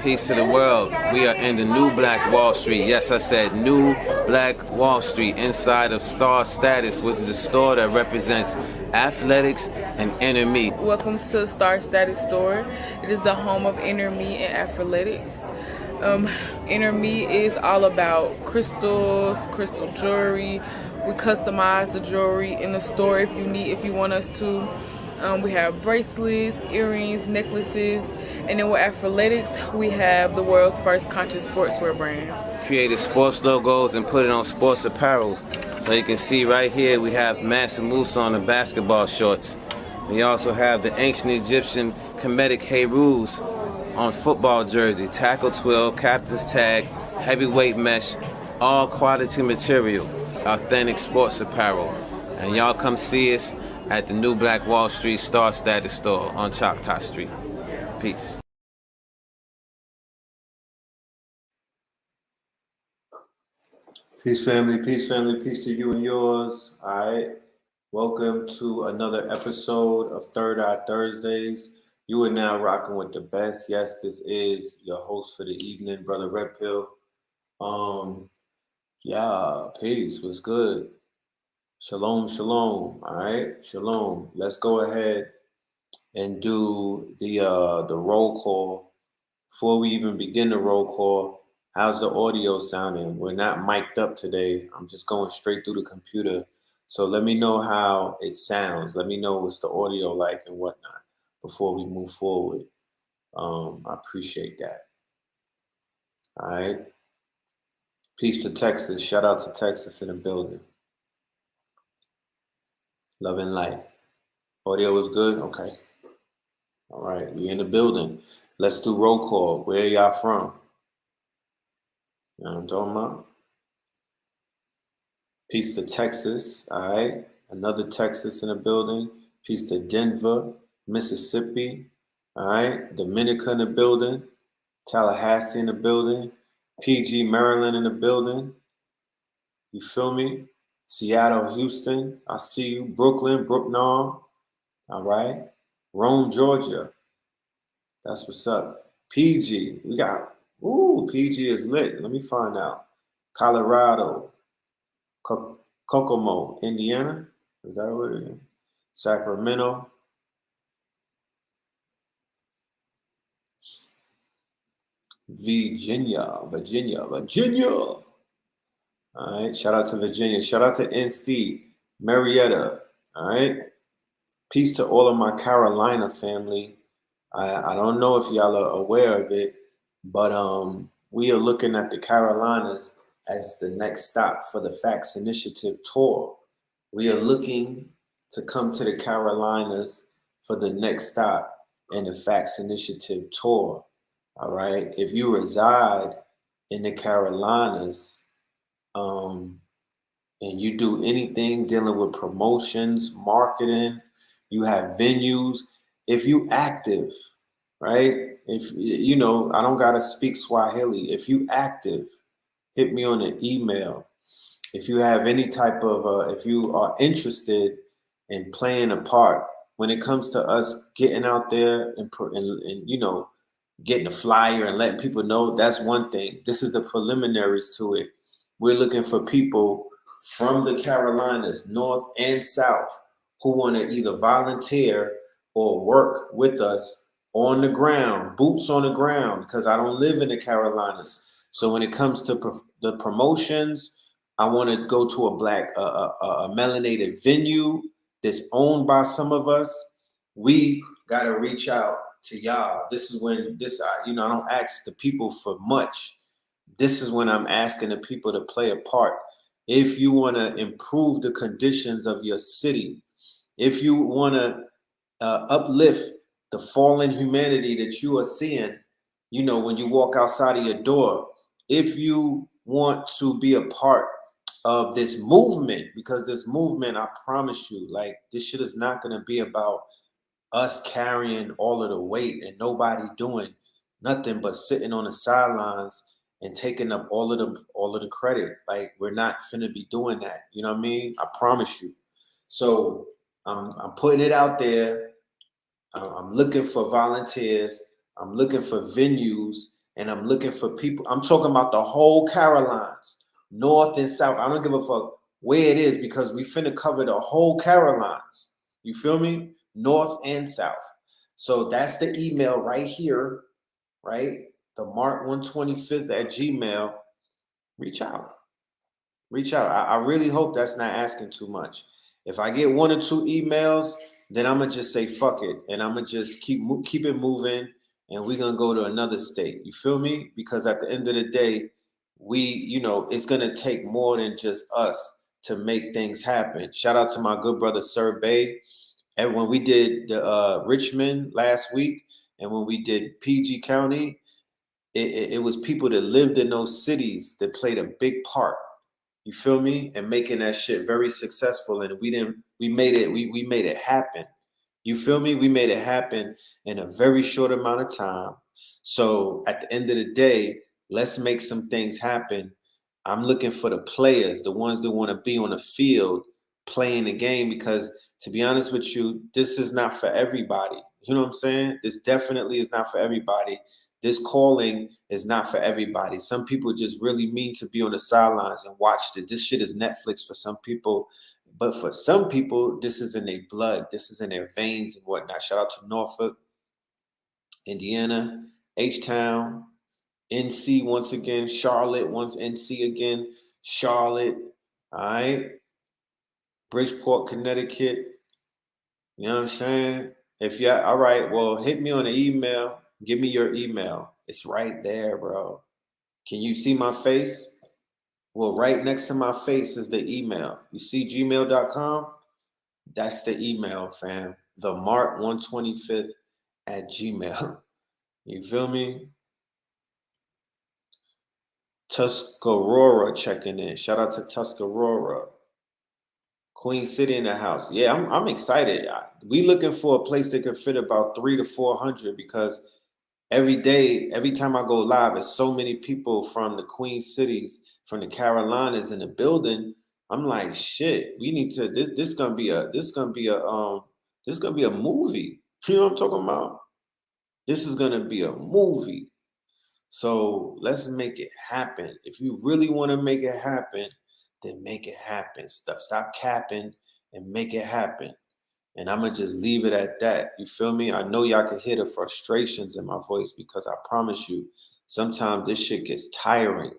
Peace to the world. We are in the new Black Wall Street. Yes, I said new Black Wall Street inside of Star Status, which is a store that represents athletics and inner me. Welcome to Star Status store. It is the home of inner me and athletics. Inner me is all about crystals, crystal jewelry. We customize the jewelry in the store if you want us to. We have bracelets, earrings, necklaces, and then with athletics, we have the world's first conscious sportswear brand. Created sports logos and put it on sports apparel. So you can see right here we have Mansa Musa on the basketball shorts. We also have the ancient Egyptian Kemetic Herus on football jersey, tackle twill, captain's tag, heavyweight mesh, all quality material, authentic sports apparel. And y'all come see us at the new Black Wall Street Star Status store on Choctaw Street. Peace. Peace, family, peace to you and yours. All right. Welcome to another episode of Third Eye Thursdays. You are now rocking with the best. Yes, this is your host for the evening, Brother Red Pill. Peace. What's good? Shalom, shalom. All right, shalom. Let's go ahead and do the roll call. Before we even begin the roll call, how's the audio sounding? We're not mic'd up today. I'm just going straight through the computer. So let me know how it sounds. Let me know what's the audio like and whatnot before we move forward. I appreciate that. All right. Peace to Texas. Shout out to Texas in the building. Love and light. Audio is good? Okay. All right. We in the building. Let's do roll call. Where y'all from? You know what I'm talking about? Peace to Texas. All right. Another Texas in the building. Peace to Denver, Mississippi. All right. Dominica in the building. Tallahassee in the building. PG, Maryland in the building. You feel me? Seattle, Houston, I see you. Brooklyn, Brooknall, all right. Rome, Georgia, that's what's up. PG, we got, PG is lit. Let me find out. Colorado, Kokomo, Indiana, is that what it is? Sacramento. Virginia. All right, shout out to Virginia. Shout out to NC, Marietta. All right. Peace to all of my Carolina family. I don't know if y'all are aware of it, but we are looking at the Carolinas as the next stop for the Facts Initiative tour. We are looking to come to the Carolinas for the next stop in the Facts Initiative tour. All right. If you reside in the Carolinas, and you do anything dealing with promotions, marketing, you have venues, if you active, right? If you know, I don't gotta speak Swahili. If you active, hit me on an email. If you have any type of, if you are interested in playing a part when it comes to us getting out there and you know, getting a flyer and letting people know, that's one thing. This is the preliminaries to it. We're looking for people from the Carolinas, North and South, who want to either volunteer or work with us on the ground, boots on the ground, because I don't live in the Carolinas. So when it comes to the promotions, I want to go to a melanated venue that's owned by some of us. We got to reach out to y'all. This is when I don't ask the people for much. This is when I'm asking the people to play a part. If you want to improve the conditions of your city, if you want to uplift the fallen humanity that you are seeing, you know, when you walk outside of your door, if you want to be a part of this movement, because this movement, I promise you, like, this shit is not going to be about us carrying all of the weight and nobody doing nothing but sitting on the sidelines and taking up all of the credit. Like, we're not finna be doing that. You know what I mean? I promise you. So I'm putting it out there. I'm looking for volunteers. I'm looking for venues. and I'm looking for people. I'm talking about the whole Carolinas, North and South. I don't give a fuck where it is because we finna cover the whole Carolinas. You feel me? North and South. So that's the email right here, right? The Mark125th at Gmail. Reach out. Reach out. I really hope that's not asking too much. If I get 1 or 2 emails, then I'm gonna just say fuck it, and I'm gonna just keep it moving, and we're gonna go to another state. You feel me? Because at the end of the day, it's gonna take more than just us to make things happen. Shout out to my good brother Sir Bay. And when we did the Richmond last week, and when we did PG County, it was people that lived in those cities that played a big part. You feel me? And making that shit very successful. And we made it happen. You feel me? We made it happen in a very short amount of time. So at the end of the day, let's make some things happen. I'm looking for the players, the ones that want to be on the field playing the game, because to be honest with you, this is not for everybody. You know what I'm saying? This definitely is not for everybody. This calling is not for everybody. Some people just really mean to be on the sidelines and watch it. This shit is Netflix for some people. But for some people, this is in their blood. This is in their veins and whatnot. Shout out to Norfolk, Indiana, H-Town, NC once again, Charlotte, once NC again, Charlotte, all right? Bridgeport, Connecticut. You know what I'm saying? If you all right, well, hit me on the email. Give me your email. It's right there, bro. Can you see my face? Well, right next to my face is the email. You see gmail.com? That's the email, fam. The Mark125th at Gmail. You feel me? Tuscarora checking in. Shout out to Tuscarora. Queen City in the house. Yeah, I'm excited. We looking for a place that could fit about 300 to 400 because every day, every time I go live, there's so many people from the Queen cities, from the Carolinas in the building. I'm like, shit, we need to. This gonna be a movie. You know what I'm talking about? This is gonna be a movie. So let's make it happen. If you really want to make it happen, then make it happen. Stop capping and make it happen. And I'm going to just leave it at that. You feel me? I know y'all can hear the frustrations in my voice because I promise you, sometimes this shit gets tiring.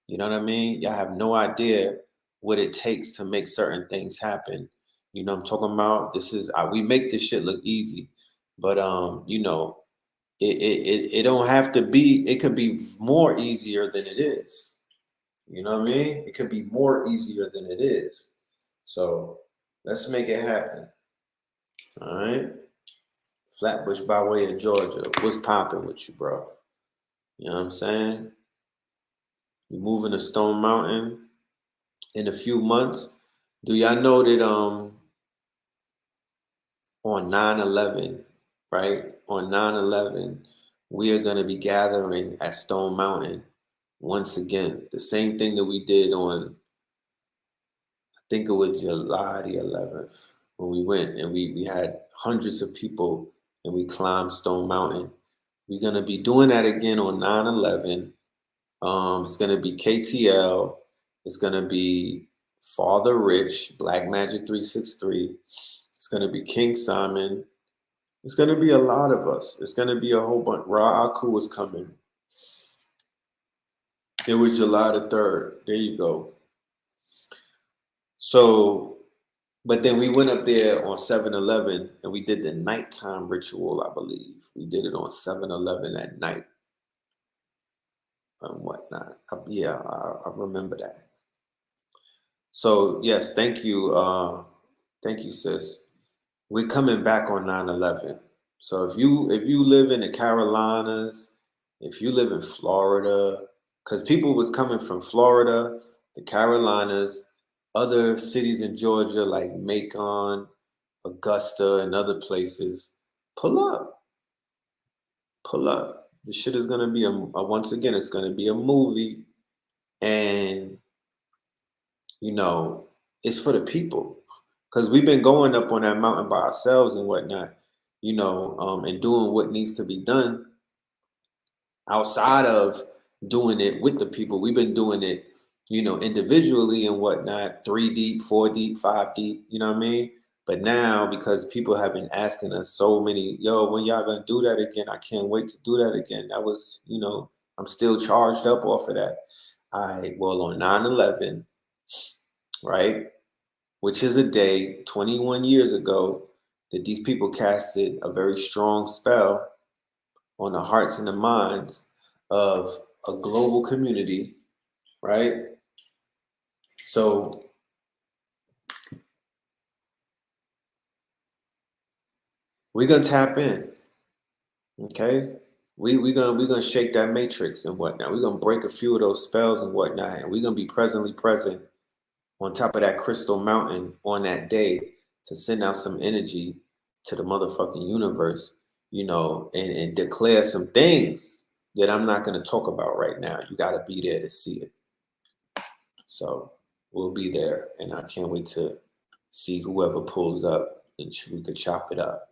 You know what I mean? Y'all have no idea what it takes to make certain things happen. You know what I'm talking about? We make this shit look easy. But, it don't have to be. It could be more easier than it is. You know what I mean? It could be more easier than it is. So let's make it happen. All right. Flatbush by way of Georgia. What's popping with you, bro? You know what I'm saying? You're moving to Stone Mountain in a few months. Do y'all know that on 9/11, right? On 9/11, we are going to be gathering at Stone Mountain once again. The same thing that we did on, I think it was July the 11th, when we went and we had hundreds of people and we climbed Stone Mountain. We're going to be doing that again on 9/11. It's going to be KTL. It's going to be Father Rich, Black Magic 363. It's going to be King Simon. It's going to be a lot of us. It's going to be a whole bunch. Ra Aku is coming. It was July the 3rd. There you go. So, but then we went up there on 7/11 and we did the nighttime ritual, I believe. We did it on 7/11 at night and whatnot. I remember that. So, yes, thank you. Thank you, sis. We're coming back on 9/11. So if you live in the Carolinas, if you live in Florida, because people was coming from Florida, the Carolinas, other cities in Georgia like Macon, Augusta, and other places, pull up. Pull up. This shit is gonna be once again, it's gonna be a movie, and it's for the people. Because we've been going up on that mountain by ourselves and whatnot, and doing what needs to be done. outside of doing it with the people. We've been doing it, individually and whatnot, 3 deep, 4 deep, 5 deep, you know what I mean? But now, because people have been asking us so many, when y'all gonna do that again? I can't wait to do that again. That was, I'm still charged up off of that. All right, well, on 9/11, right, which is a day 21 years ago that these people casted a very strong spell on the hearts and the minds of a global community, right? So we're gonna tap in, okay? We're gonna shake that matrix and whatnot. We're gonna break a few of those spells and whatnot, and we're gonna be presently present on top of that crystal mountain on that day to send out some energy to the motherfucking universe, and declare some things that I'm not gonna talk about right now. You gotta be there to see it. So we'll be there, and I can't wait to see whoever pulls up, and we could chop it up.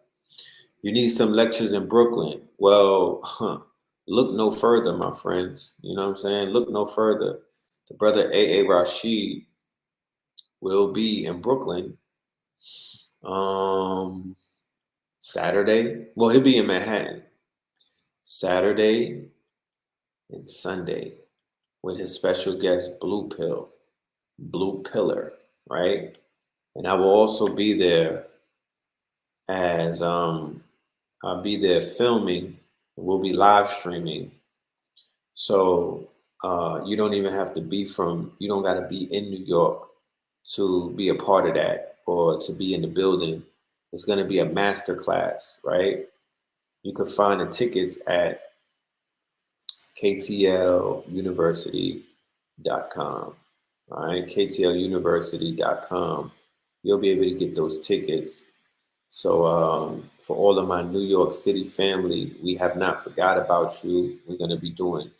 You need some lectures in Brooklyn. Well, look no further, my friends. You know what I'm saying? Look no further. The brother A.A. Rashid will be in Brooklyn Saturday. Well, he'll be in Manhattan Saturday and Sunday with his special guest Blue Pillar, right? And I will also be there as I'll be there filming. We'll be live streaming. So you don't even have to you don't got to be in New York to be a part of that or to be in the building. It's going to be a master class, right? You can find the tickets at KTLUniversity.com. All right, KTLUniversity.com. You'll be able to get those tickets. So for all of my New York City family, we have not forgot about you. We're going to be doing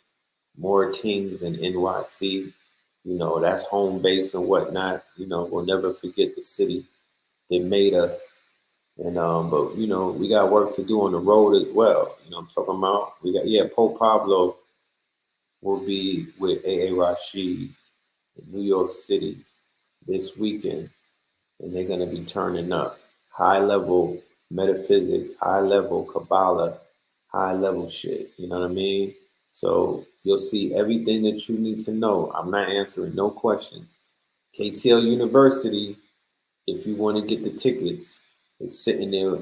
more things in NYC. That's home base and whatnot. We'll never forget the city that made us. And but we got work to do on the road as well. I'm talking about Pope Pablo will be with A.A. Rashid in New York City this weekend, and they're gonna be turning up high level metaphysics, high level Kabbalah, high level shit. You know what I mean? So you'll see everything that you need to know. I'm not answering no questions. KTL University, if you want to get the tickets, is sitting there,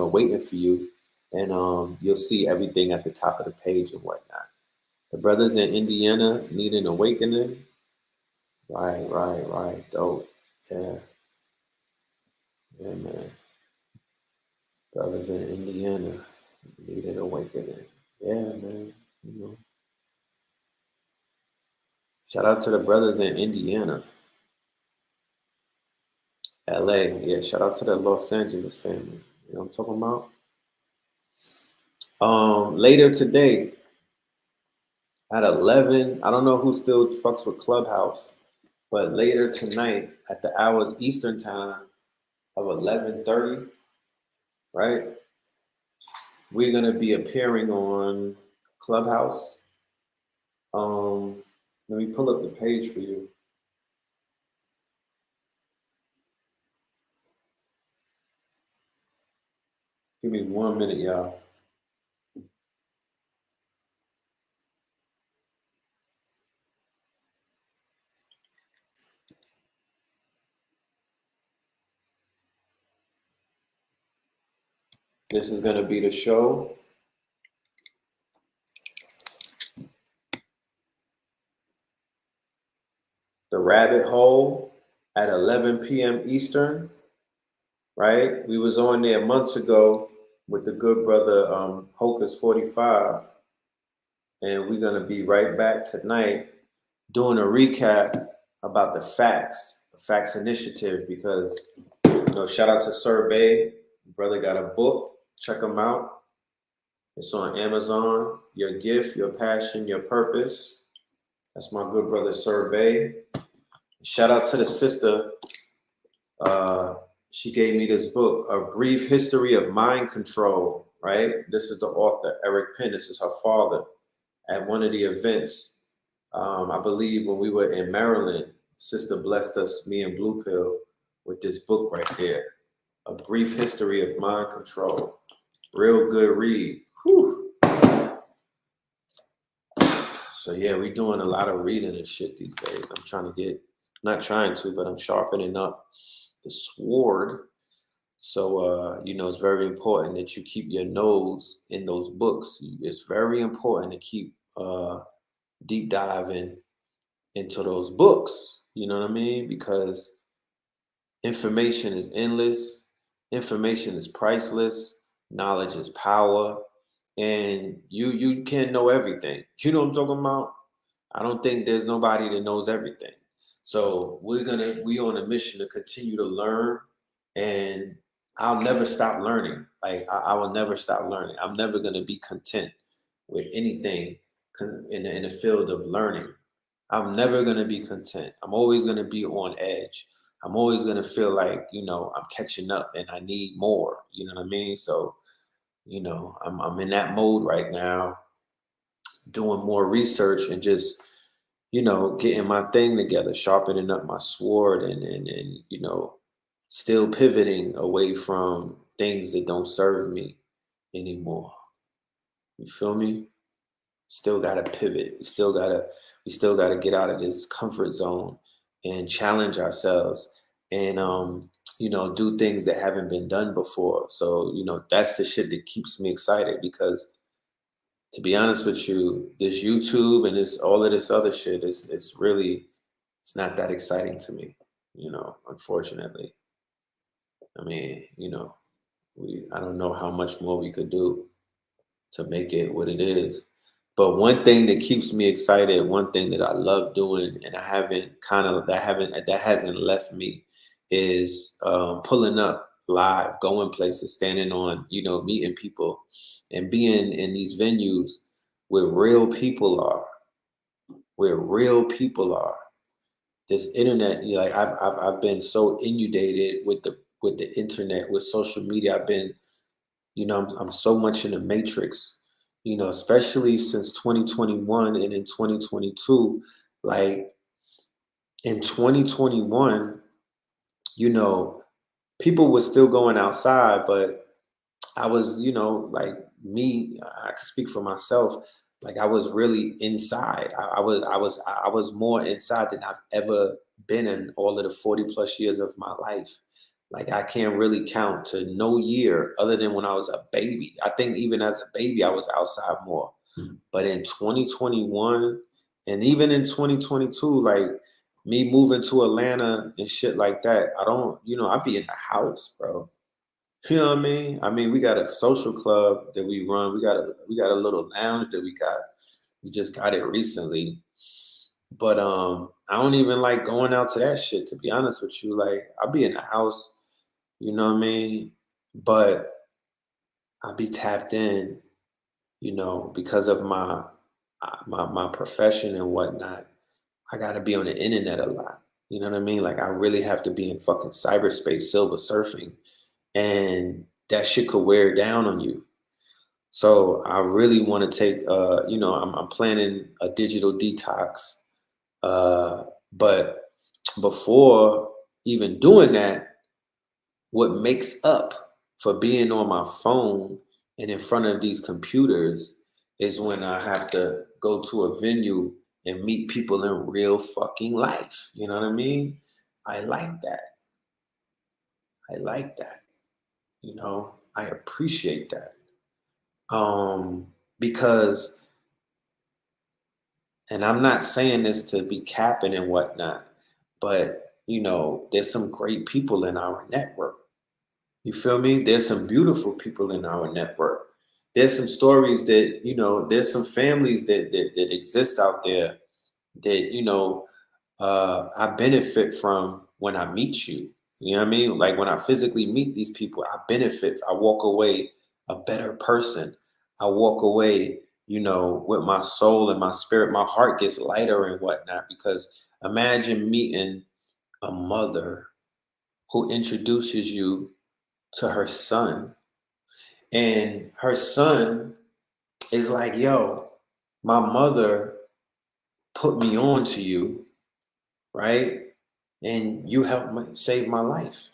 waiting for you. And you'll see everything at the top of the page and whatnot. The brothers in Indiana need an awakening. Right. Dope. Yeah, man. Brothers in Indiana need an awakening. Yeah, man. Shout out to the brothers in Indiana. LA. Yeah, shout out to the Los Angeles family. You know what I'm talking about? Later today at 11, I don't know who still fucks with Clubhouse, but later tonight at the hours Eastern time of 11:30, right? We're gonna be appearing on Clubhouse. Let me pull up the page for you. Give me 1 minute, y'all. This is gonna be the show. The Rabbit Hole at 11 p.m. Eastern, right? We was on there months ago with the good brother Hocus 45, and we're gonna be right back tonight doing a recap about the Facts Initiative, because shout out to Sir Bay, brother got a book. Check him out. It's on Amazon. Your Gift, Your Passion, Your Purpose. That's my good brother Sir Bay. Shout out to the sister. She gave me this book, A Brief History of Mind Control, right? This is the author, Eric Penn. This is her father. at one of the events. I believe when we were in Maryland, Sister blessed us, me and Blue Pill, with this book right there, A Brief History of Mind Control. Real good read. Whew. So yeah, we doing a lot of reading and shit these days. I'm trying to get, not trying to, but I'm sharpening up the sword. So, it's very important that you keep your nose in those books. It's very important to keep deep diving into those books. You know what I mean? Because information is endless, information is priceless, knowledge is power, and you can't know everything. You know what I'm talking about? I don't think there's nobody that knows everything. So we on a mission to continue to learn, and I'll never stop learning. Like I will never stop learning. I'm never gonna be content with anything in the field of learning. I'm never gonna be content. I'm always gonna be on edge. I'm always gonna feel like, I'm catching up and I need more. You know what I mean? So, I'm in that mode right now, doing more research and just, getting my thing together, sharpening up my sword and still pivoting away from things that don't serve me anymore. You feel me? Still gotta pivot. We still gotta get out of this comfort zone and challenge ourselves and do things that haven't been done before. So, that's the shit that keeps me excited because to be honest with you, this YouTube and this all of this other shit is it's not that exciting to me, unfortunately. I mean, I don't know how much more we could do to make it what it is. But one thing that keeps me excited, one thing that I love doing, and I haven't kind of that hasn't left me, is pulling up live, going places, standing on, meeting people, and being in these venues where real people are, where real people are. This internet, like I've been so inundated with the internet, with social media. I've been, I'm so much in the matrix, especially since 2021 and in 2022. Like in 2021, people were still going outside, but I was, like me, I could speak for myself. Like I was really inside. I was more inside than I've ever been in all of the 40 plus years of my life. Like I can't really count to no year other than when I was a baby. I think even as a baby, I was outside more. But in 2021 and even in 2022, like me moving to Atlanta and shit like that, I don't, I'd be in the house, bro. You know what I mean? I mean, we got a social club that we run. We got a little lounge that we just got it recently. But I don't even like going out to that shit, to be honest with you. Like I'll be in the house, you know what I mean? But I'll be tapped in, because of my profession and whatnot. I gotta be on the internet a lot. You know what I mean? Like I really have to be in fucking cyberspace, silver surfing, and that shit could wear down on you. So I really want to take, I'm planning a digital detox. But before even doing that, what makes up for being on my phone and in front of these computers is when I have to go to a venue and meet people in real fucking life. You know what I mean? I like that. I like that. I appreciate that. Because, and I'm not saying this to be capping and whatnot, but there's some great people in our network. You feel me? There's some beautiful people in our network. There's some stories that, there's some families that exist out there that, I benefit from when I meet you. You know what I mean? Like when I physically meet these people, I benefit. I walk away a better person. I walk away, with my soul and my spirit. My heart gets lighter and whatnot because imagine meeting a mother who introduces you to her son. And her son is like, yo, my mother put me on to you, right? And you helped save my life.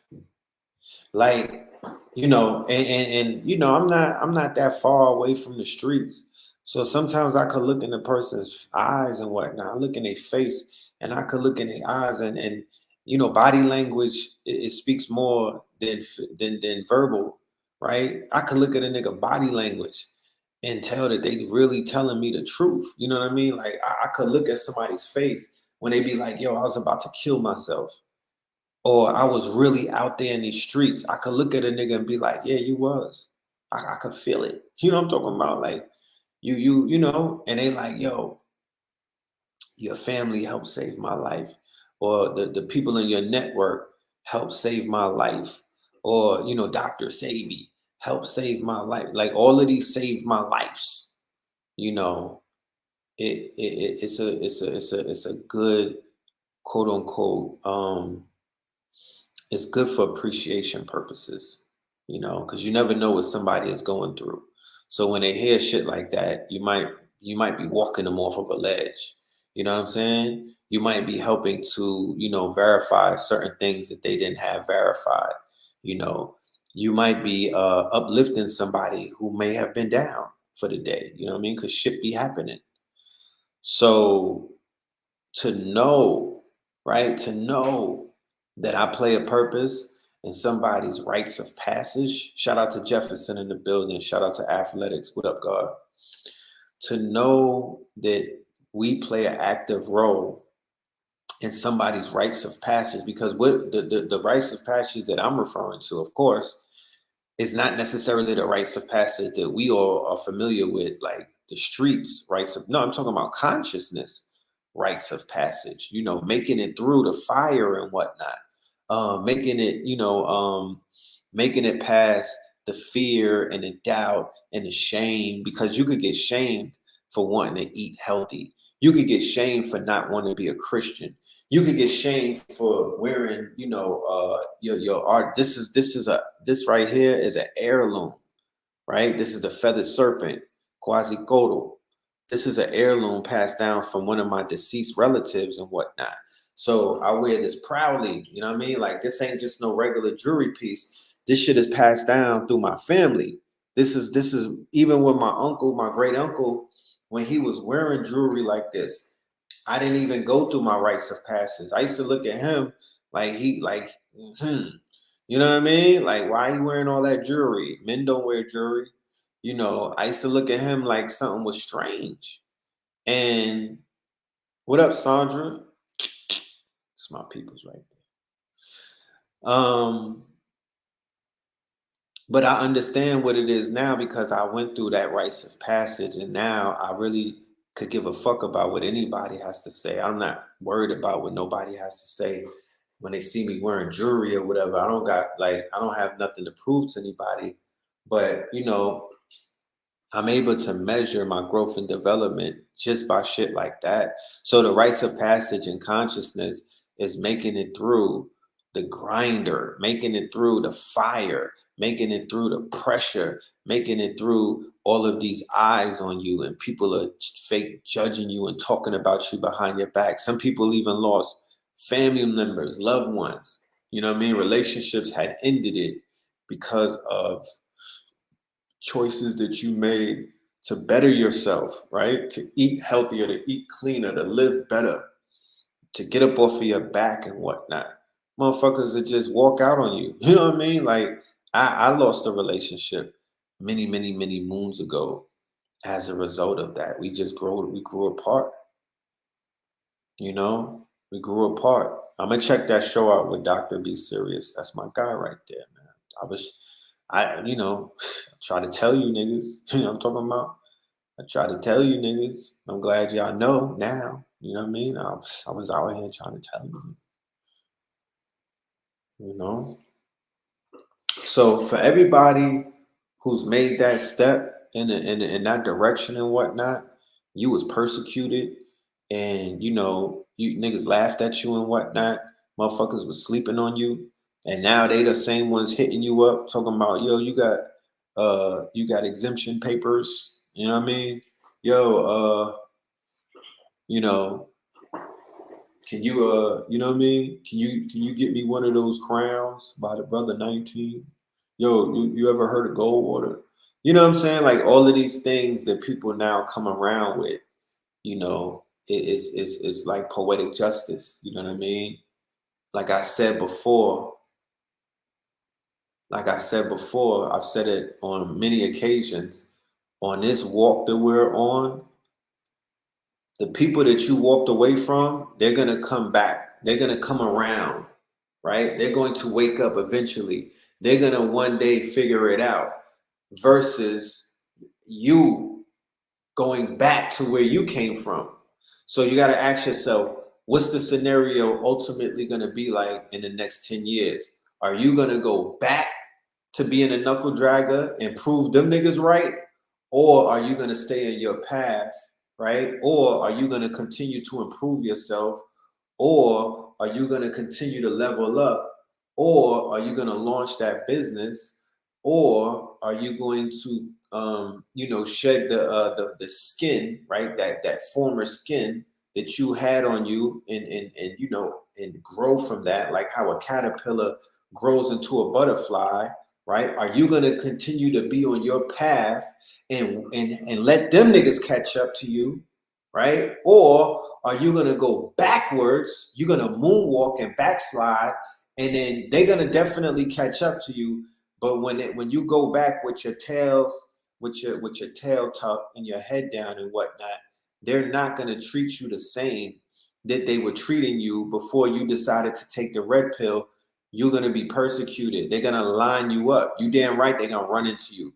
Like, I'm not that far away from the streets. So sometimes I could look in a person's eyes and whatnot. I look in their face and I could look in their eyes and body language, it speaks more than verbal, right? I could look at a nigga body language and tell that they really telling me the truth. You know what I mean? Like I could look at somebody's face when they be like, yo, I was about to kill myself. Or I was really out there in these streets. I could look at a nigga and be like, yeah, you was. I could feel it. You know what I'm talking about? Like and they like, yo, your family helped save my life. Or the people in your network helped save my life. Or, Dr. Sabi helped save my life. Like all of these saved my lives. You know, it's a good quote unquote it's good for appreciation purposes, because you never know what somebody is going through. So when they hear shit like that, you might be walking them off of a ledge. You know what I'm saying? You might be helping to, verify certain things that they didn't have verified. You know, you might be uplifting somebody who may have been down for the day. You know what I mean? Because shit be happening. So to know, right? To know that I play a purpose in somebody's rites of passage. Shout out to Jefferson in the building. Shout out to Athletics. What up, God? To know that we play an active role in somebody's rites of passage, because what the rites of passage that I'm referring to, of course, is not necessarily the rites of passage that we all are familiar with, like the streets rites of. No, I'm talking about consciousness rites of passage. Making it through the fire and whatnot, making it past the fear and the doubt and the shame, because you could get shamed for wanting to eat healthy. You could get shamed for not wanting to be a Christian. You could get shamed for wearing, your art. This right here is an heirloom, right? This is the feathered serpent, Quetzalcoatl. This is an heirloom passed down from one of my deceased relatives and whatnot. So I wear this proudly, you know what I mean? Like this ain't just no regular jewelry piece. This shit is passed down through my family. This is even with my uncle, my great uncle, when he was wearing jewelry like this, I didn't even go through my rites of passage. I used to look at him like you know what I mean? Like, why are you wearing all that jewelry? Men don't wear jewelry. I used to look at him like something was strange. And what up, Sandra? It's my people's right there. But I understand what it is now because I went through that rites of passage, and now I really could give a fuck about what anybody has to say. I'm not worried about what nobody has to say when they see me wearing jewelry or whatever. I don't have nothing to prove to anybody. But I'm able to measure my growth and development just by shit like that. So the rites of passage and consciousness is making it through the grinder, making it through the fire, making it through the pressure, making it through all of these eyes on you, and people are fake judging you and talking about you behind your back. Some people even lost family members, loved ones. You know what I mean? Relationships had ended it because of choices that you made to better yourself, right? To eat healthier, to eat cleaner, to live better, to get up off of your back and whatnot. Motherfuckers that just walk out on you. You know what I mean? Like I lost a relationship many, many, many moons ago as a result of that. We grew apart. We grew apart. I'm gonna check that show out with Dr. Be Serious. That's my guy right there, man. Try to tell you niggas, you know what I'm talking about? I try to tell you niggas. I'm glad y'all know now. You know what I mean? I was out here trying to tell you. So for everybody who's made that step in that direction and whatnot, you was persecuted, and you niggas laughed at you and whatnot. Motherfuckers was sleeping on you, and now they the same ones hitting you up talking about, yo, you got exemption papers. You know what I mean? yo, you know, can you you know what I mean? Can you get me one of those crowns by the brother 19? Yo, you ever heard of Goldwater? You know what I'm saying? Like all of these things that people now come around with, you know, it's like poetic justice. You know what I mean? Like I said before, I've said it on many occasions. On this walk that we're on, the people that you walked away from, they're gonna come back. They're gonna come around, right? They're going to wake up eventually. They're gonna one day figure it out. Versus you going back to where you came from. So you got to ask yourself, what's the scenario ultimately going to be like in the next 10 years? Are you going to go back to being a knuckle dragger and prove them niggas right? Or are you going to stay in your path, right? Or are you going to continue to improve yourself? Or are you going to continue to level up? Or are you going to launch that business? Or are you going to shed the skin, right? That former skin that you had on you, and grow from that, like how a caterpillar grows into a butterfly, right? Are you going to continue to be on your path and let them niggas catch up to you, right? Or are you going to go backwards? You're going to moonwalk and backslide, and then they're going to definitely catch up to you. But when you go back with your tails, with your tail tucked and your head down and whatnot, they're not going to treat you the same that they were treating you before you decided to take the red pill. You're going to be persecuted. They're going to line you up. You damn right they're going to run into you.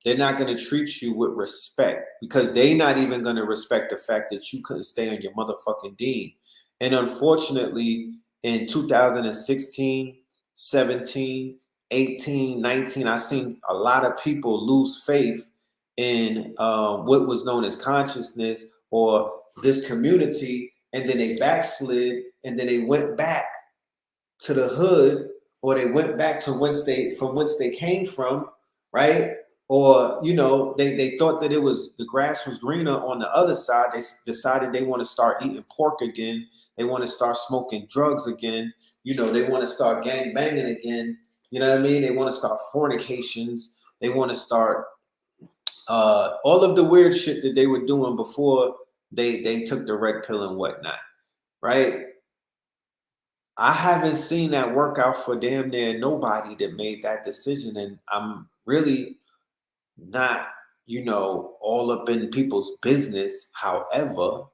They're not going to treat you with respect because they're not even going to respect the fact that you couldn't stay on your motherfucking dean. And unfortunately, in 2016, 17, 18, 19, I seen a lot of people lose faith in what was known as consciousness or this community, and then they backslid, and then they went back to the hood, or they went back to whence they came from, right? Or they thought that the grass was greener on the other side. They decided they want to start eating pork again. They want to start smoking drugs again. They want to start gang banging again. You know what I mean? They want to start fornications. They want to start all of the weird shit that they were doing before they took the red pill and whatnot, right? I haven't seen that work out for damn near nobody that made that decision. And I'm really not, all up in people's business. However,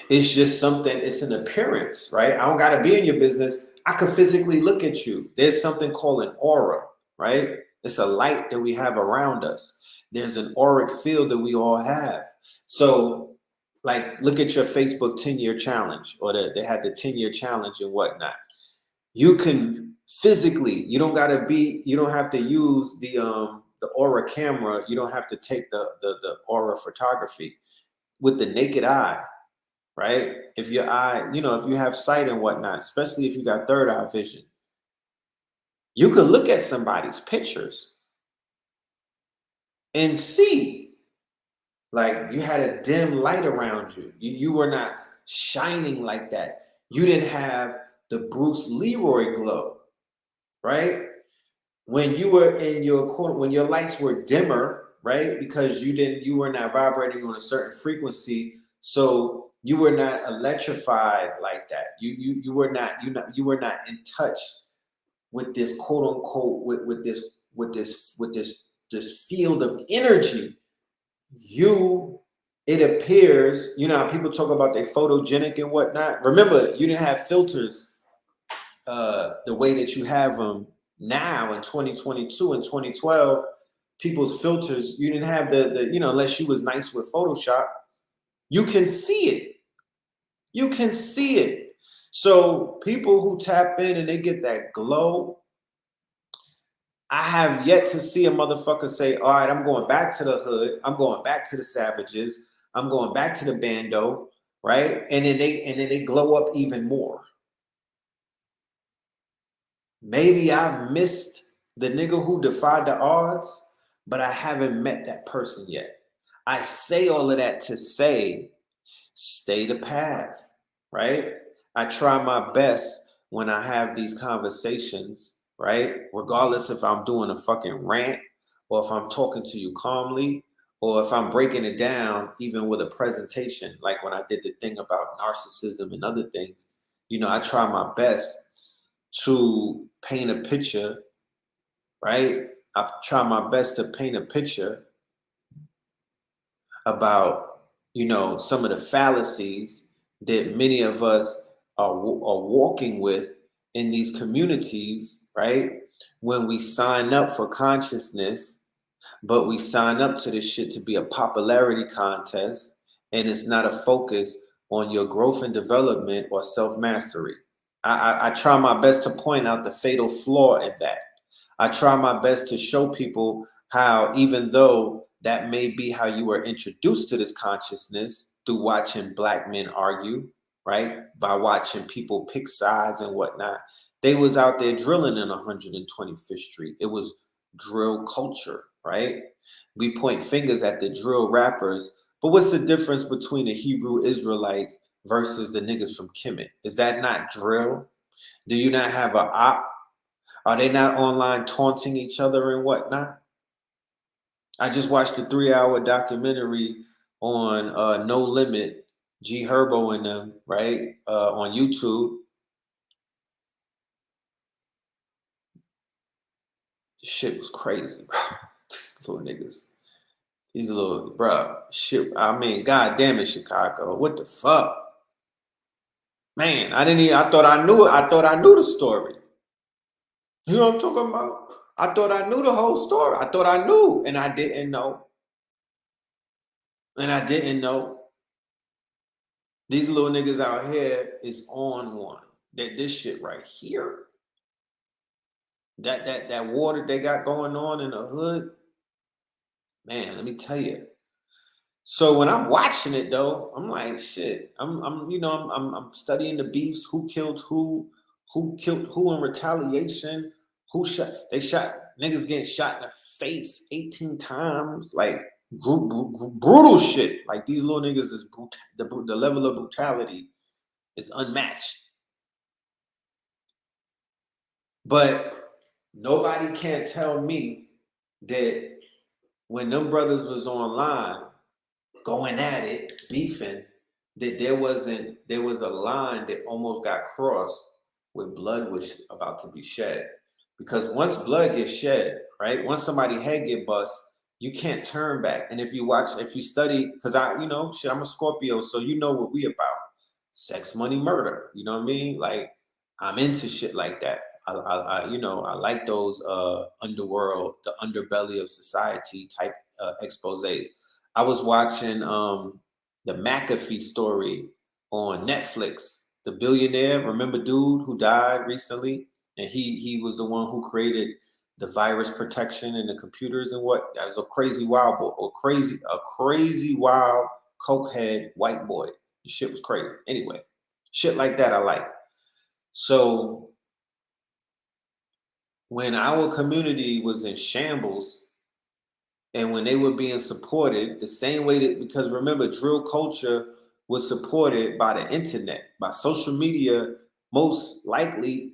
it's just something, it's an appearance, right? I don't got to be in your business. I could physically look at you. There's something called an aura, right? It's a light that we have around us. There's an auric field that we all have. So, like, look at your Facebook 10-year challenge, or they had the 10-year challenge and whatnot. You can physically, you don't have to use the aura camera. You don't have to take the aura photography. With the naked eye, right? If your eye, if you have sight and whatnot, especially if you got third eye vision, you could look at somebody's pictures and see, like, you had a dim light around you. You were not shining like that. You didn't have the Bruce Leroy glow, right? When you were in when your lights were dimmer, right? Because you were not vibrating on a certain frequency, so you were not electrified like that. You were not in touch with this quote unquote with this field of energy. It appears, how people talk about they photogenic and whatnot. Remember, you didn't have filters the way that you have them now in 2022 and 2012. People's filters, you didn't have the unless you was nice with Photoshop. You can see it. You can see it. So people who tap in and they get that glow, I have yet to see a motherfucker say, all right, I'm going back to the hood. I'm going back to the savages. I'm going back to the bando, right? And then they glow up even more. Maybe I've missed the nigga who defied the odds, but I haven't met that person yet. I say all of that to say, stay the path, right? I try my best when I have these conversations, right? Regardless if I'm doing a fucking rant or if I'm talking to you calmly or if I'm breaking it down even with a presentation, like when I did the thing about narcissism and other things, you know, I try my best to paint a picture, right? I try my best to paint a picture about, you know, some of the fallacies that many of us are walking with in these communities, right? When we sign up for consciousness, but we sign up to this shit to be a popularity contest, and it's not a focus on your growth and development or self-mastery. I try my best to point out the fatal flaw in that. I try my best to show people how, even though that may be how you were introduced to this consciousness through watching black men argue, right? By watching people pick sides and whatnot. They was out there drilling in 125th Street. It was drill culture, right? We point fingers at the drill rappers, but what's the difference between the Hebrew Israelites versus the niggas from Kemet? Is that not drill? Do you not have a op? Are they not online taunting each other and whatnot? I just watched a 3-hour documentary on No Limit, G Herbo and them, right? On YouTube. Shit was crazy, bro. These little niggas. These little, bro. Shit. I mean, goddamn it, Chicago. What the fuck? Man, I thought I knew it. I thought I knew the story. You know what I'm talking about? I thought I knew the whole story. I thought I knew, and I didn't know. And I didn't know. These little niggas out here is on one. That this shit right here. That water they got going on in the hood. Man, let me tell you. So when I'm watching it though, I'm like, shit. I'm studying the beefs. Who killed who killed who in retaliation? Who shot? They shot niggas getting shot in the face 18 times. Like brutal shit. Like these little niggas is the level of brutality is unmatched. But nobody can't tell me that when them brothers was online going at it, beefing, that there was a line that almost got crossed where blood was about to be shed. Because once blood gets shed, right? Once somebody's head get bust, you can't turn back. And if you study, because I'm a Scorpio, so you know what we about. Sex, money, murder. You know what I mean? Like, I'm into shit like that. I like those underworld, the underbelly of society type exposés. I was watching the McAfee story on Netflix. The billionaire, remember dude who died recently? And he was the one who created the virus protection in the computers and what? That was a crazy wild boy, a crazy wild cokehead white boy. The shit was crazy. Anyway, shit like that I like. So when our community was in shambles and when they were being supported the same way that, because remember, drill culture was supported by the internet, by social media, most likely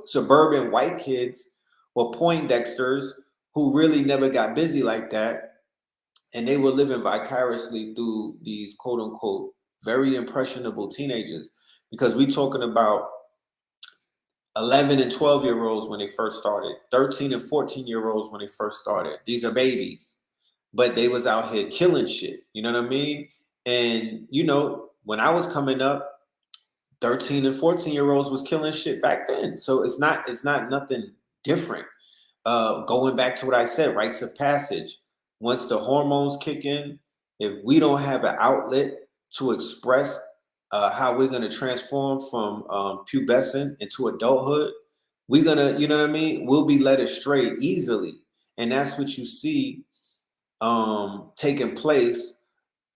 suburban white kids or Poindexters who really never got busy like that. And they were living vicariously through these quote unquote very impressionable teenagers, because we talking about 11 and 12-year-olds when they first started, 13 and 14-year-olds when they first started. These are babies, but they was out here killing shit. You know what I mean? And, when I was coming up, 13 and 14-year-olds was killing shit back then. So it's not nothing different. Going back to what I said, rites of passage. Once the hormones kick in, if we don't have an outlet to express how we're going to transform from pubescent into adulthood, we're going to, you know what I mean? We'll be led astray easily. And that's what you see taking place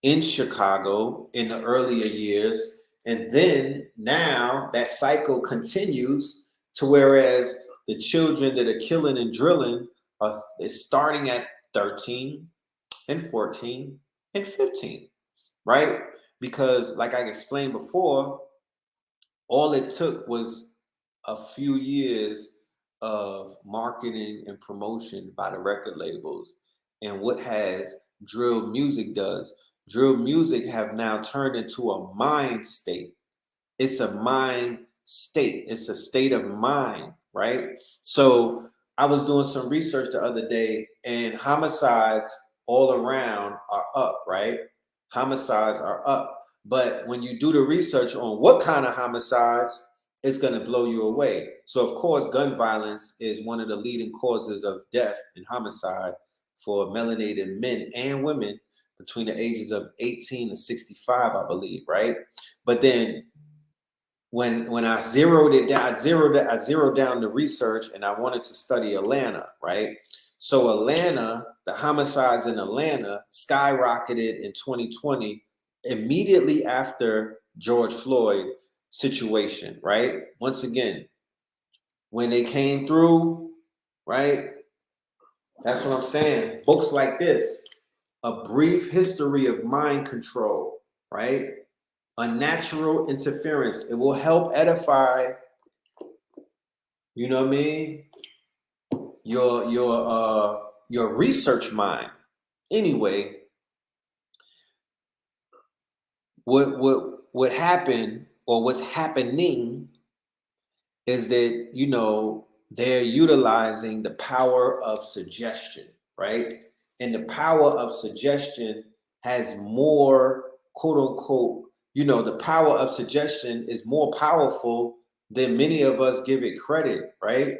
in Chicago in the earlier years. And then now that cycle continues to whereas the children that are killing and drilling is starting at 13 and 14 and 15, right? Because like I explained before, all it took was a few years of marketing and promotion by the record labels. And what has drill music does, drill music have now turned into a mind state. It's a mind state. It's a state of mind, right? So I was doing some research the other day, and homicides all around are up, right? Homicides are up. But when you do the research on what kind of homicides, it's going to blow you away. So, of course, gun violence is one of the leading causes of death and homicide for melanated men and women between the ages of 18 to 65, I believe, right? But then when I zeroed it down, I zeroed down the research, and I wanted to study Atlanta, right? So Atlanta, the homicides in Atlanta skyrocketed in 2020 immediately after George Floyd situation, right? Once again, when they came through, right? That's what I'm saying. Books like this, A Brief History of Mind Control, right? Unnatural interference. It will help edify, you know what I mean? Your research mind. Anyway, what happened, or what's happening, is that, you know, they're utilizing the power of suggestion, right? And the power of suggestion has more, quote unquote, you know, the power of suggestion is more powerful than many of us give it credit, right?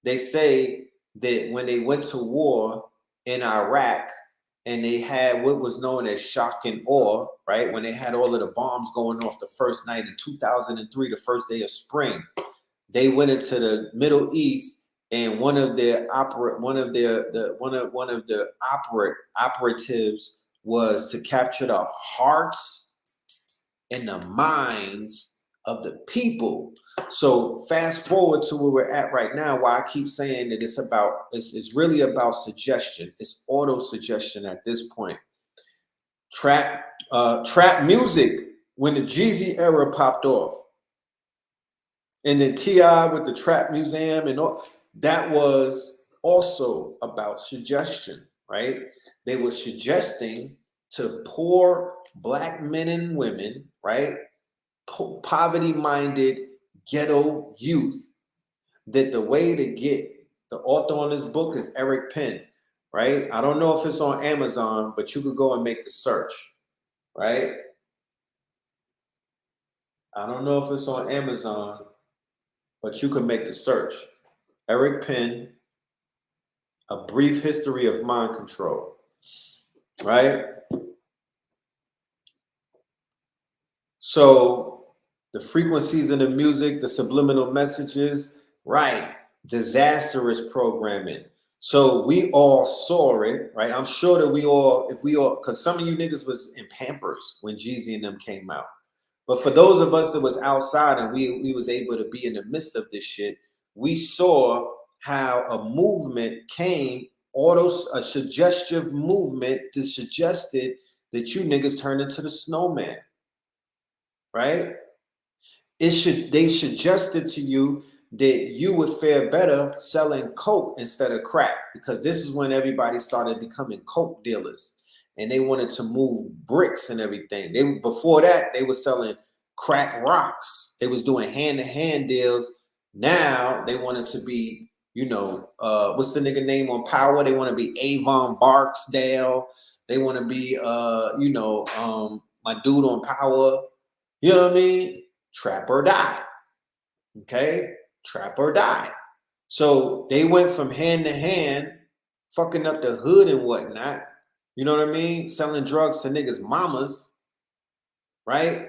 They say that when they went to war in Iraq and they had what was known as shock and awe, right? When they had all of the bombs going off the first night in 2003, the first day of spring, they went into the Middle East, and one of the operatives was to capture the hearts and the minds of the people. So fast forward to where we're at right now, why I keep saying that it's really about suggestion. It's auto suggestion at this point. Trap music, when the Jeezy era popped off, and then T.I. with the Trap Museum and all, that was also about suggestion, right? They were suggesting to poor Black men and women, right? Poverty-minded ghetto youth, that the way to get, the author on this book is Eric Penn, right? I don't know if it's on Amazon, but you could go and make the search, right? I don't know if it's on Amazon, but you can make the search. Eric Penn, A Brief History of Mind Control, right? So the frequencies in the music, the subliminal messages, right? Disastrous programming. So we all saw it, right? I'm sure that because some of you niggas was in Pampers when Jeezy and them came out. But for those of us that was outside and we was able to be in the midst of this shit, we saw how a movement came, a suggestive movement that suggested that you niggas turned into the snowman, right? They suggested to you that you would fare better selling coke instead of crack, because this is when everybody started becoming coke dealers. And they wanted to move bricks and everything. Before that, they were selling crack rocks. They was doing hand-to-hand deals. Now they wanted to be, you know, what's the nigga name on Power? They want to be Avon Barksdale. They want to be, my dude on Power. You know what I mean? Trap or die. Okay? Trap or die. So they went from hand to hand, fucking up the hood and whatnot. You know what I mean? Selling drugs to niggas' mamas, right?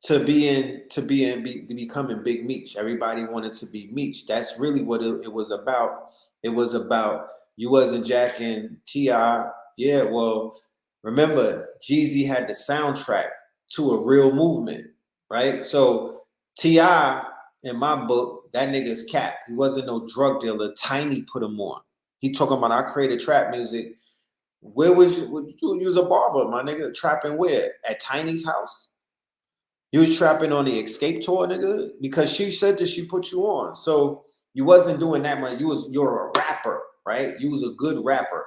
To becoming Big Meech. Everybody wanted to be Meech. That's really what it was about. It was about, you wasn't jacking T.I. Yeah, well, remember, Jeezy had the soundtrack to a real movement, right? So T.I., in my book, that nigga's cap. He wasn't no drug dealer. Tiny put him on. He talking about I created trap music. Where was you? You was a barber, my nigga. Trapping where? At Tiny's house? You was trapping on the Escape tour, nigga? Because she said that she put you on. So you wasn't doing that much. You're a rapper, right? You was a good rapper.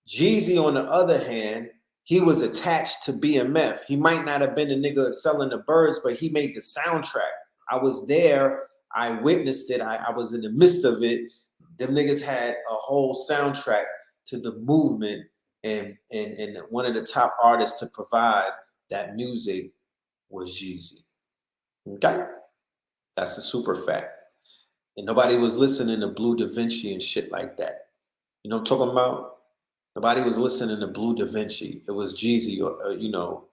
Jeezy, on the other hand, he was attached to BMF. He might not have been the nigga selling the birds, but he made the soundtrack. I was there. I witnessed it. I was in the midst of it. Them niggas had a whole soundtrack to the movement, and one of the top artists to provide that music was Jeezy. Okay? That's a super fact. And nobody was listening to Blue Da Vinci and shit like that. You know what I'm talking about? Nobody was listening to Blue Da Vinci. It was Jeezy, or, you know.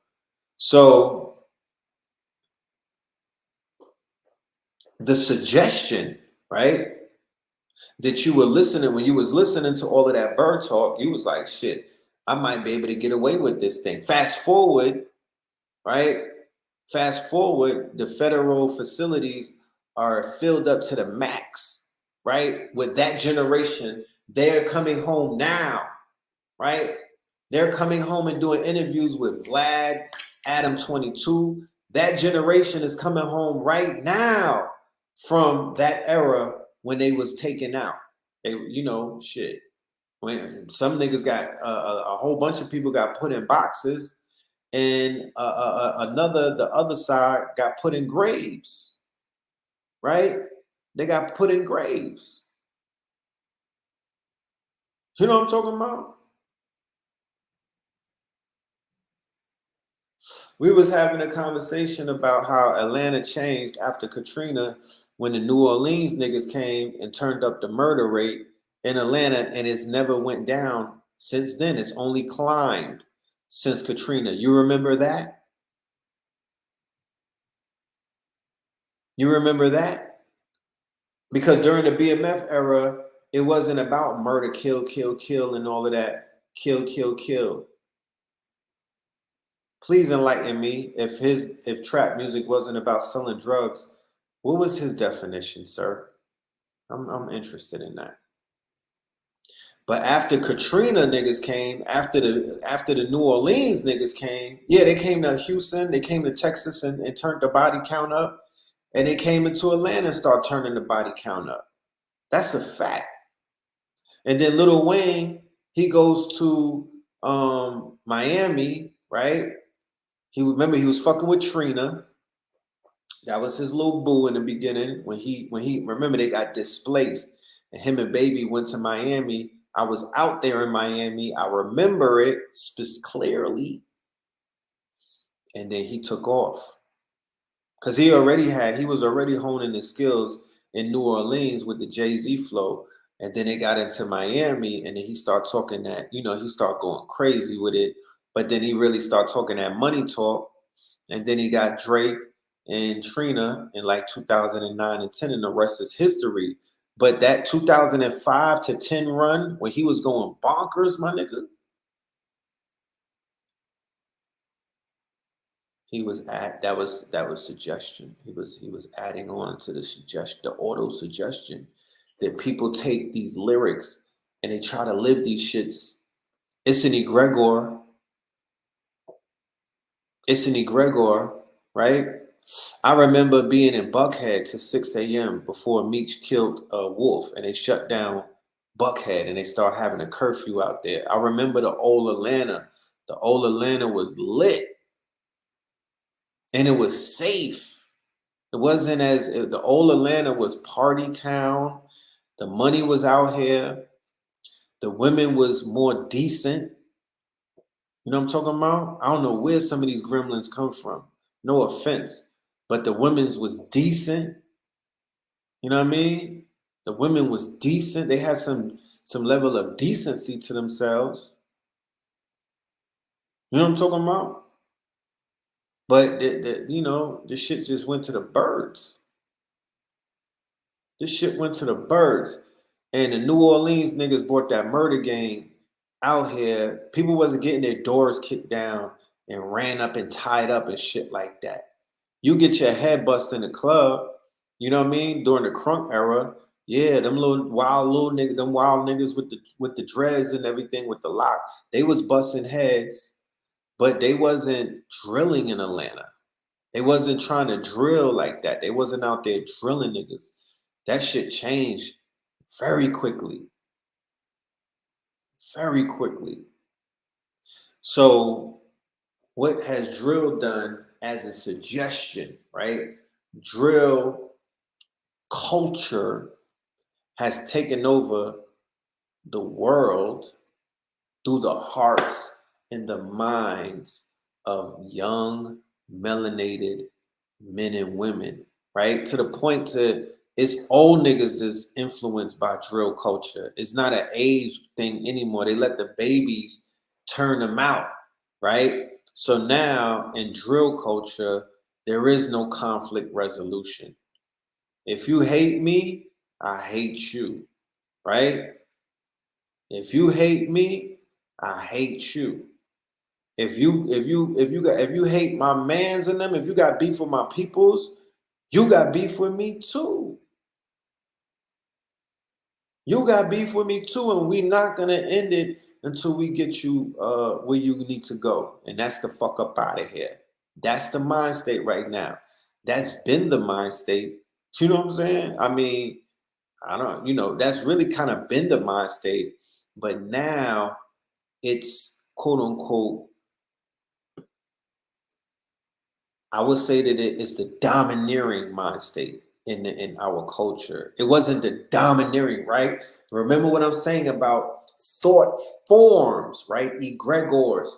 So the suggestion, right, that you were listening, when you was listening to all of that bird talk, you was like, shit, I might be able to get away with this thing. Fast forward, right? Fast forward, the federal facilities are filled up to the max, right? With that generation, they're coming home now, right? They're coming home and doing interviews with Vlad, Adam 22. That generation is coming home right now from that era when they was taken out. They, you know, shit. When some niggas got a whole bunch of people got put in boxes, and the other side got put in graves, right? They got put in graves. You know what I'm talking about? We was having a conversation about how Atlanta changed after Katrina, when the New Orleans niggas came and turned up the murder rate in Atlanta, and it's never went down since then. It's only climbed since Katrina. You remember that? You remember that? Because during the BMF era, it wasn't about murder, kill, kill, kill, and all of that. Kill, kill, kill. Please enlighten me. If trap music wasn't about selling drugs, what was his definition, sir? I'm interested in that. But after Katrina niggas came, after the New Orleans niggas came, yeah, they came to Houston, they came to Texas and turned the body count up, and they came into Atlanta and started turning the body count up. That's a fact. And then Lil Wayne, he goes to Miami, right? He was fucking with Trina. That was his little boo in the beginning. When he remember, they got displaced, and him and Baby went to Miami. I was out there in Miami. I remember it clearly. And then he took off, because he was already honing his skills in New Orleans with the Jay-Z flow. And then they got into Miami, and then he started talking that, you know, he started going crazy with it. But then he really started talking that money talk. And then he got Drake and Trina in like 2009 and 10, and the rest is history. But that 2005 to 10 run, when he was going bonkers, my nigga, that was suggestion. He was adding on to the auto suggestion, that people take these lyrics and they try to live these shits. It's an egregor, right? I remember being in Buckhead to 6 a.m. before Meech killed Wolf, and they shut down Buckhead and they start having a curfew out there. I remember the old Atlanta. The old Atlanta was lit, and it was safe. It wasn't the old Atlanta was party town. The money was out here. The women was more decent. You know what I'm talking about? I don't know where some of these gremlins come from. No offense, but the women's was decent. You know what I mean? The women was decent. They had some level of decency to themselves. You know what I'm talking about? But you know, this shit just went to the birds. This shit went to the birds. And the New Orleans niggas brought that murder game out here. People wasn't getting their doors kicked down and ran up and tied up and shit like that. You get your head bust in the club, you know what I mean? During the crunk era, Yeah, them little niggas, them wild niggas with the dreads and everything with the lock. They was busting heads, but they wasn't drilling in Atlanta. They wasn't trying to drill like that. They wasn't out there drilling niggas. That shit changed very quickly. Very quickly. So what has drill done as a suggestion, right? Drill culture has taken over the world through the hearts and the minds of young melanated men and women, right? To the point to it's old niggas is influenced by drill culture. It's not an age thing anymore. They let the babies turn them out, right? So now in drill culture, there is no conflict resolution. If you hate me, I hate you, right? If you hate me, I hate you. If you hate my mans and them, if you got beef with my peoples, you got beef with me too. You got beef with me too, and we're not gonna end it until we get you where you need to go, and that's the fuck up out of here. That's the mind state right now. That's been the mind state. You know what I'm saying? I mean, I don't, that's really kind of been the mind state, but now it's quote unquote, I would say that it is the domineering mind state in our culture. It wasn't the domineering, right? Remember what I'm saying about thought forms, right? Egregores,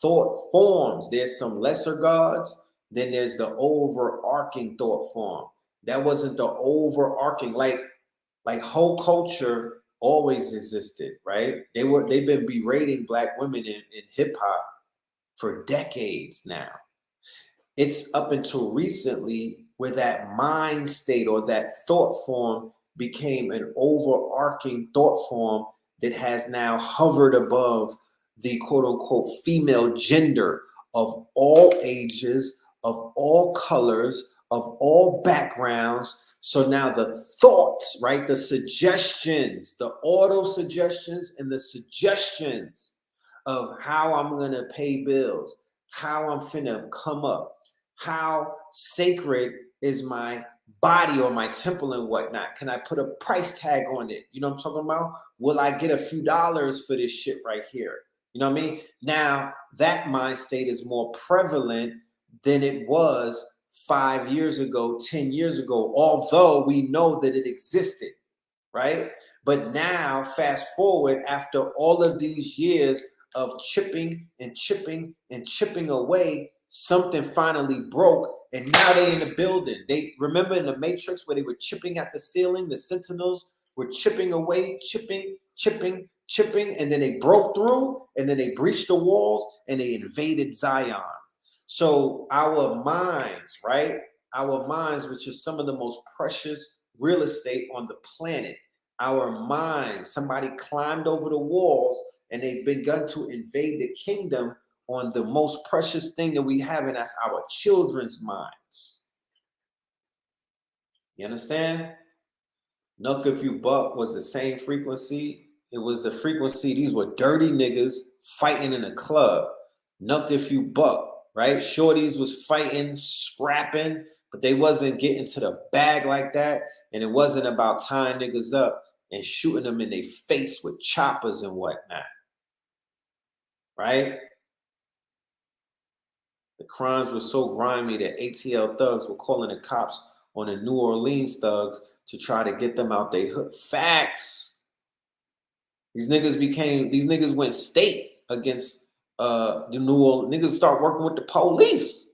thought forms. There's some lesser gods, then there's the overarching thought form. That wasn't the overarching, like whole culture always existed, right? They've been berating black women in hip hop for decades now. It's up until recently where that mind state or that thought form became an overarching thought form that has now hovered above the quote unquote female gender of all ages, of all colors, of all backgrounds. So now the thoughts, right? The suggestions, the auto suggestions and the suggestions of how I'm going to pay bills, how I'm finna come up, how sacred is my body or my temple and whatnot. Can I put a price tag on it? You know what I'm talking about? Will I get a few dollars for this shit right here? You know what I mean? Now, that mind state is more prevalent than it was 5 years ago, 10 years ago, although we know that it existed, right? But now, fast forward, after all of these years of chipping and chipping and chipping away, something finally broke, and now they in the building. They remember in the Matrix where they were chipping at the ceiling, the Sentinels were chipping away, chipping, and then they broke through, and then they breached the walls, and they invaded Zion. So our minds, right? Our minds, which is some of the most precious real estate on the planet, our minds, somebody climbed over the walls, and they've begun to invade the kingdom on the most precious thing that we have, and that's our children's minds. You understand? Nuck if you buck was the same frequency. It was the frequency. These were dirty niggas fighting in a club. Nuck if you buck, right? Shorties was fighting, scrapping, but they wasn't getting to the bag like that. And it wasn't about tying niggas up and shooting them in their face with choppers and whatnot. Right? The crimes were so grimy that ATL thugs were calling the cops on the New Orleans thugs to try to get them out their hood. Facts. These niggas went state against the New Orleans. Niggas start working with the police.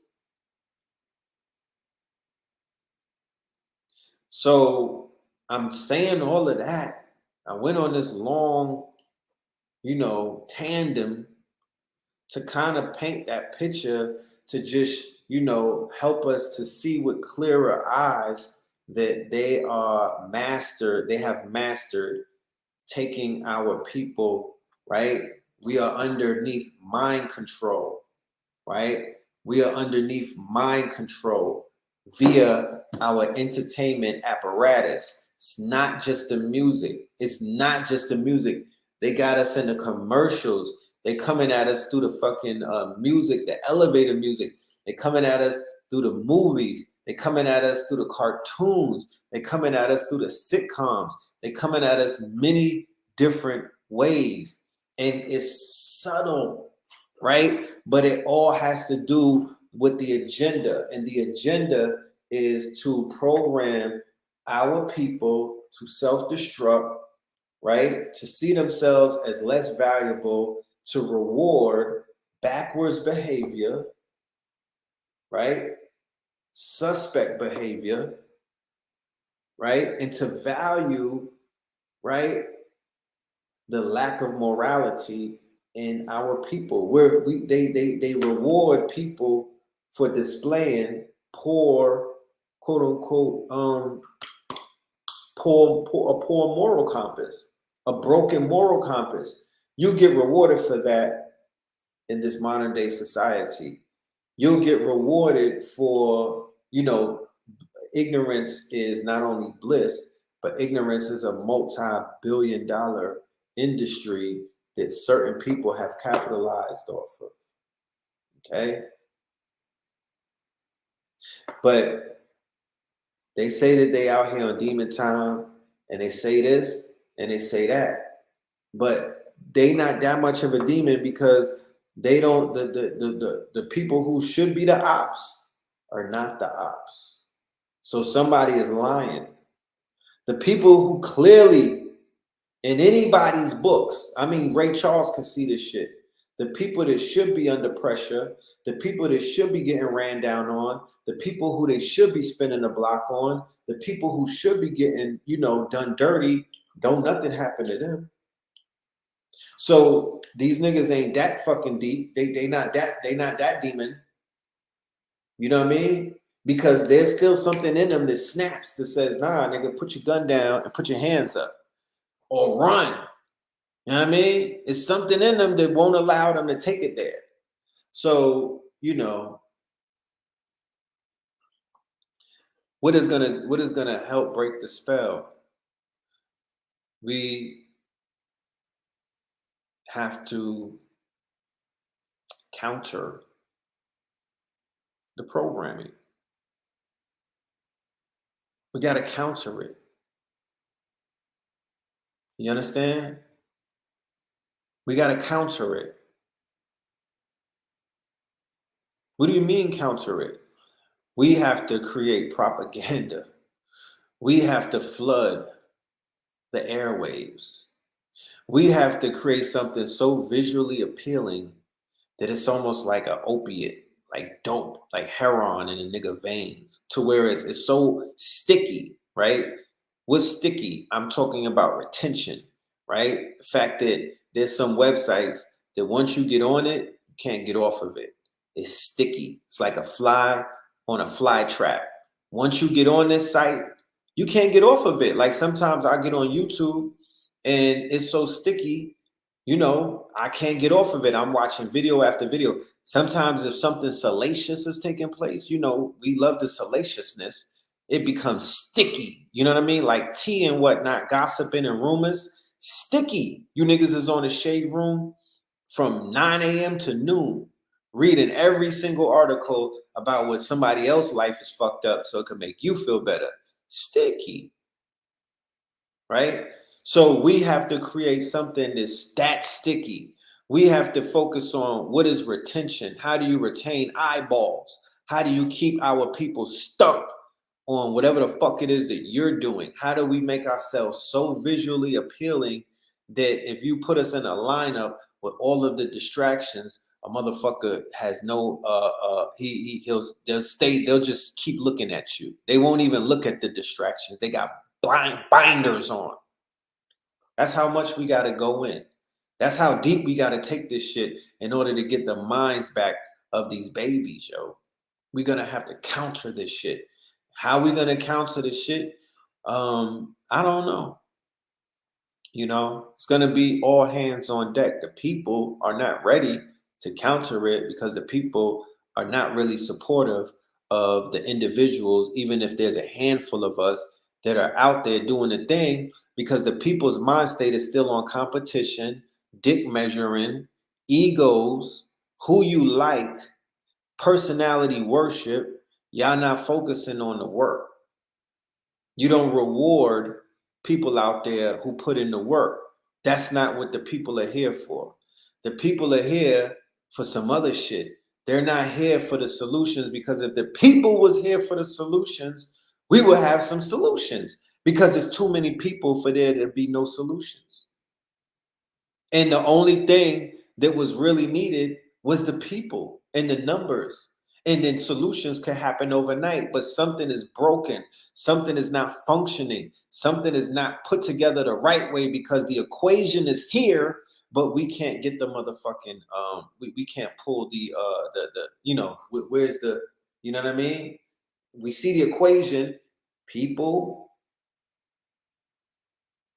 So I'm saying all of that. I went on this long, tandem to kind of paint that picture, to just, help us to see with clearer eyes that they have mastered taking our people, right? We are underneath mind control, right? We are underneath mind control via our entertainment apparatus. It's not just the music. It's not just the music. They got us in the commercials. They coming at us through the fucking music, the elevator music. They coming at us through the movies. They coming at us through the cartoons. They coming at us through the sitcoms. They coming at us many different ways. And it's subtle, right? But it all has to do with the agenda. And the agenda is to program our people to self-destruct, right? To see themselves as less valuable, to reward backwards behavior, right? Suspect behavior, right? And to value, right, the lack of morality in our people. Where they reward people for displaying poor, quote unquote, a poor moral compass, a broken moral compass. You get rewarded for that in this modern day society. You'll get rewarded for, ignorance is not only bliss, but ignorance is a multi-billion-dollar industry that certain people have capitalized off of. Okay? But they say that they out here on demon time, and they say this and they say that, but they not that much of a demon because they don't. The people who should be the ops are not the ops. So somebody is lying. The people who clearly in anybody's books, I mean, Ray Charles can see this shit. The people that should be under pressure, the people that should be getting ran down on, the people who they should be spinning the block on, the people who should be getting, done dirty, don't nothing happen to them. So these niggas ain't that fucking deep. They not that demon. You know what I mean? Because there's still something in them that snaps that says, nah, nigga, put your gun down and put your hands up or run. You know what I mean? It's something in them that won't allow them to take it there. So, what is gonna help break the spell? We have to counter the programming. We got to counter it. You understand? We got to counter it. What do you mean counter it? We have to create propaganda. We have to flood the airwaves. We have to create something so visually appealing that it's almost like an opiate, like dope, like heroin in a nigga veins, to where it's so sticky, right? What's sticky? I'm talking about retention, right? The fact that there's some websites that once you get on it, you can't get off of it. It's sticky. It's like a fly on a fly trap. Once you get on this site, you can't get off of it. Like sometimes I get on YouTube and it's so sticky, I can't get off of it. I'm watching video after video. Sometimes if something salacious is taking place, we love the salaciousness. It becomes sticky. You know what I mean? Like tea and whatnot, gossiping and rumors, sticky. You niggas is on the shade room from 9 a.m. to noon, reading every single article about what somebody else's life is fucked up so it can make you feel better. Sticky, right? So we have to create something that's that sticky. We have to focus on what is retention. How do you retain eyeballs? How do you keep our people stuck on whatever the fuck it is that you're doing? How do we make ourselves so visually appealing that if you put us in a lineup with all of the distractions, a motherfucker has no they'll just keep looking at you. They won't even look at the distractions. They got blinders on. That's how much we got to go in. That's how deep we got to take this shit in order to get the minds back of these babies, yo. We're going to have to counter this shit. How we going to counter this shit? I don't know. It's going to be all hands on deck. The people are not ready to counter it because the people are not really supportive of the individuals, even if there's a handful of us that are out there doing the thing, because the people's mind state is still on competition, dick measuring, egos, who you like, personality worship. Y'all not focusing on the work. You don't reward people out there who put in the work. That's not what the people are here for. The people are here for some other shit. They're not here for the solutions, because if the people was here for the solutions, we would have some solutions, because it's too many people for there to be no solutions. And the only thing that was really needed was the people and the numbers. And then solutions can happen overnight, but something is broken. Something is not functioning. Something is not put together the right way, because the equation is here, but we can't get the motherfucking we can't pull the where's the, you know what I mean? We see the equation, people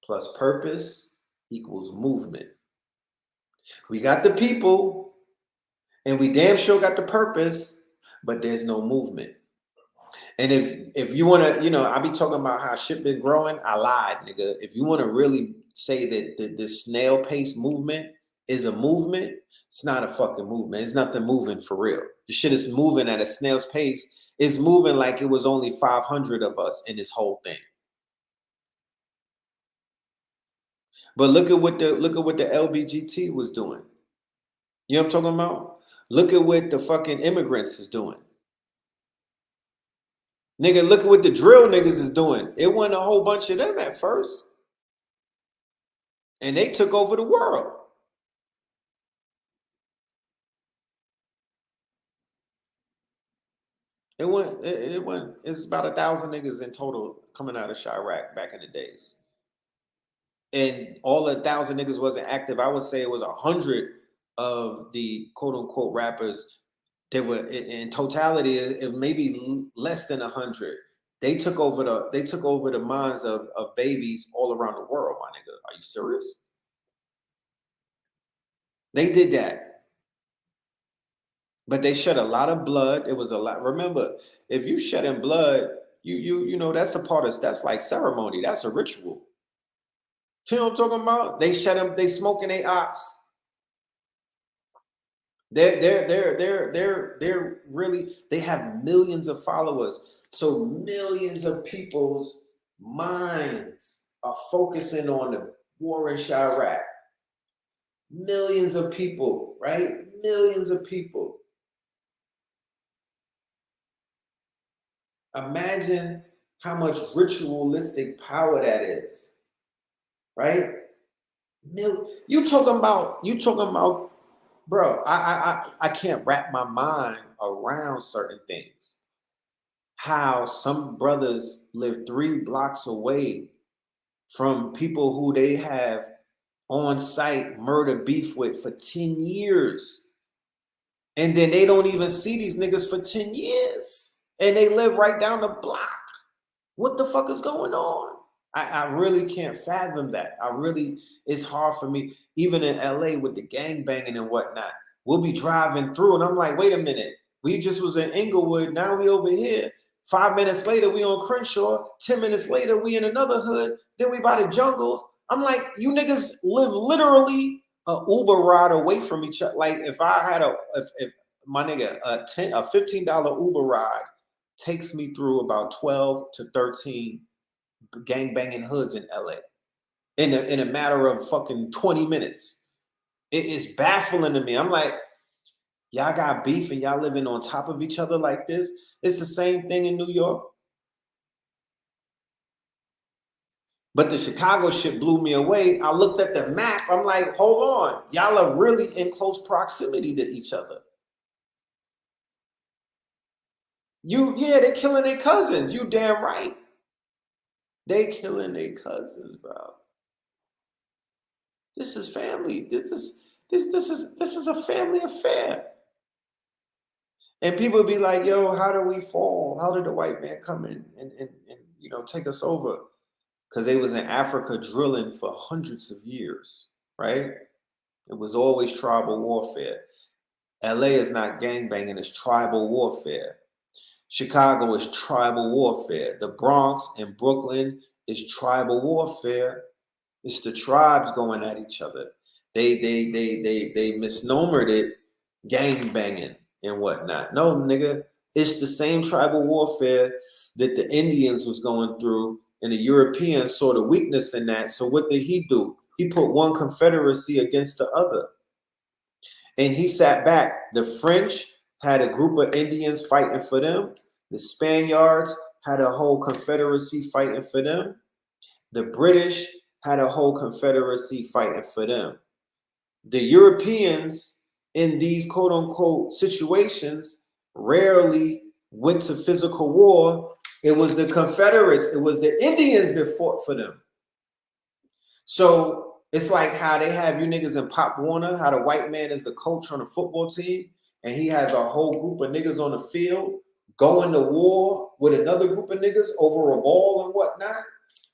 plus purpose equals movement. We got the people and we damn sure got the purpose, but there's no movement. And if you want to, I be talking about how shit been growing. I lied, nigga. If you want to really say that this snail pace movement is a movement, it's not a fucking movement. It's nothing moving for real. The shit is moving at a snail's pace. It's moving like it was only 500 of us in this whole thing. But look at what the LBGT was doing. You know what I'm talking about? Look at what the fucking immigrants is doing. Nigga, look at what the drill niggas is doing. It wasn't a whole bunch of them at first. And they took over the world. It's about 1,000 niggas in total coming out of Chirac back in the days. And all 1,000 niggas wasn't active. I would say it was 100 of the quote unquote rappers. They were in totality, it maybe less than 100. They took over the minds of babies all around the world, my nigga. Are you serious? They did that. But they shed a lot of blood. It was a lot. Remember, if you shedding blood, you know that's that's like ceremony. That's a ritual. You know what I'm talking about? They shed them, they smoking their ops. They're really, they have millions of followers. So millions of people's minds are focusing on the war in Chirac. Millions of people, right? Millions of people. Imagine how much ritualistic power that is, right? You talking about, bro, I can't wrap my mind around certain things. How some brothers live 3 blocks away from people who they have on site murder beef with for 10 years. And then they don't even see these niggas for 10 years. And they live right down the block. What the fuck is going on? I really can't fathom that. It's hard for me. Even in LA with the gang banging and whatnot, we'll be driving through and I'm like, wait a minute. We just was in Inglewood. Now we over here. 5 minutes later, we on Crenshaw. 10 minutes later, we in another hood. Then we by the jungle. I'm like, you niggas live literally a Uber ride away from each other. Like if I had if my nigga, a $15 Uber ride takes me through about 12 to 13 gang banging hoods in LA in a matter of fucking 20 minutes. It is baffling to me. I'm like, y'all got beef and y'all living on top of each other like this. It's the same thing in New York. But the Chicago shit blew me away. I looked at the map. I'm like, hold on. Y'all are really in close proximity to each other. They killing their cousins. You damn right. They killing their cousins, bro. This is family. This is a family affair. And people be like, yo, how do we fall? How did the white man come in and take us over? Because they was in Africa drilling for hundreds of years, right? It was always tribal warfare. LA is not gangbanging, it's tribal warfare. Chicago is tribal warfare. The Bronx and Brooklyn is tribal warfare. It's the tribes going at each other. They misnomered it gang banging and whatnot. No, nigga, it's the same tribal warfare that the Indians was going through, and the Europeans saw the weakness in that. So what did he do? He put one confederacy against the other. And he sat back. The French had a group of Indians fighting for them. The Spaniards had a whole confederacy fighting for them. The British had a whole confederacy fighting for them. The Europeans in these quote unquote situations rarely went to physical war. It was the Confederates, it was the Indians that fought for them. So it's like how they have you niggas in Pop Warner, how the white man is the coach on the football team, and he has a whole group of niggas on the field going to war with another group of niggas over a ball and whatnot.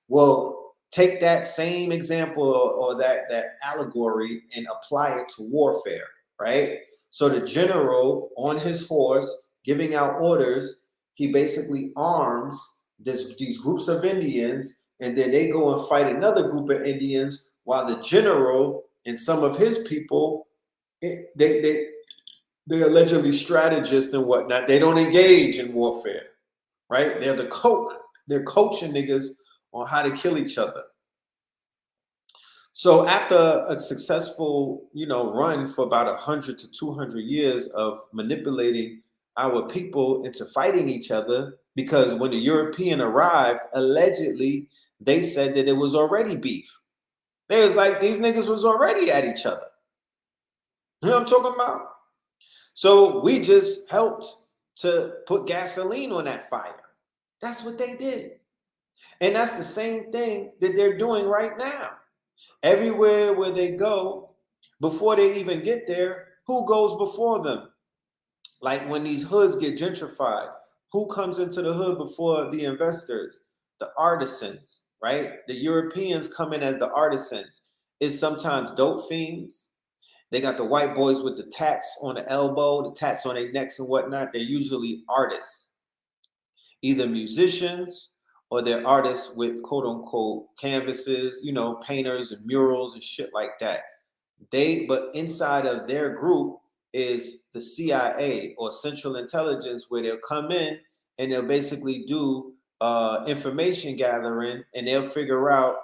Well, take that same example or that allegory and apply it to warfare, right? So the general on his horse giving out orders, he basically arms these groups of Indians, and then they go and fight another group of Indians while the general and some of his people, they're allegedly strategists and whatnot. They don't engage in warfare, right? They're They're coaching niggas on how to kill each other. So after a successful, run for about 100 to 200 years of manipulating our people into fighting each other, because when the European arrived, allegedly, they said that it was already beef. They was like, these niggas was already at each other. You know what I'm talking about? So we just helped to put gasoline on that fire. That's what they did. And that's the same thing that they're doing right now. Everywhere where they go, before they even get there, who goes before them? Like when these hoods get gentrified, who comes into the hood before the investors? The artisans, right? The Europeans come in as the artisans. It's sometimes dope fiends. They got the white boys with the tats on the elbow, the tats on their necks and whatnot. They're usually artists, either musicians or they're artists with quote unquote canvases, painters and murals and shit like that. But inside of their group is the CIA or Central Intelligence, where they'll come in and they'll basically do information gathering, and they'll figure out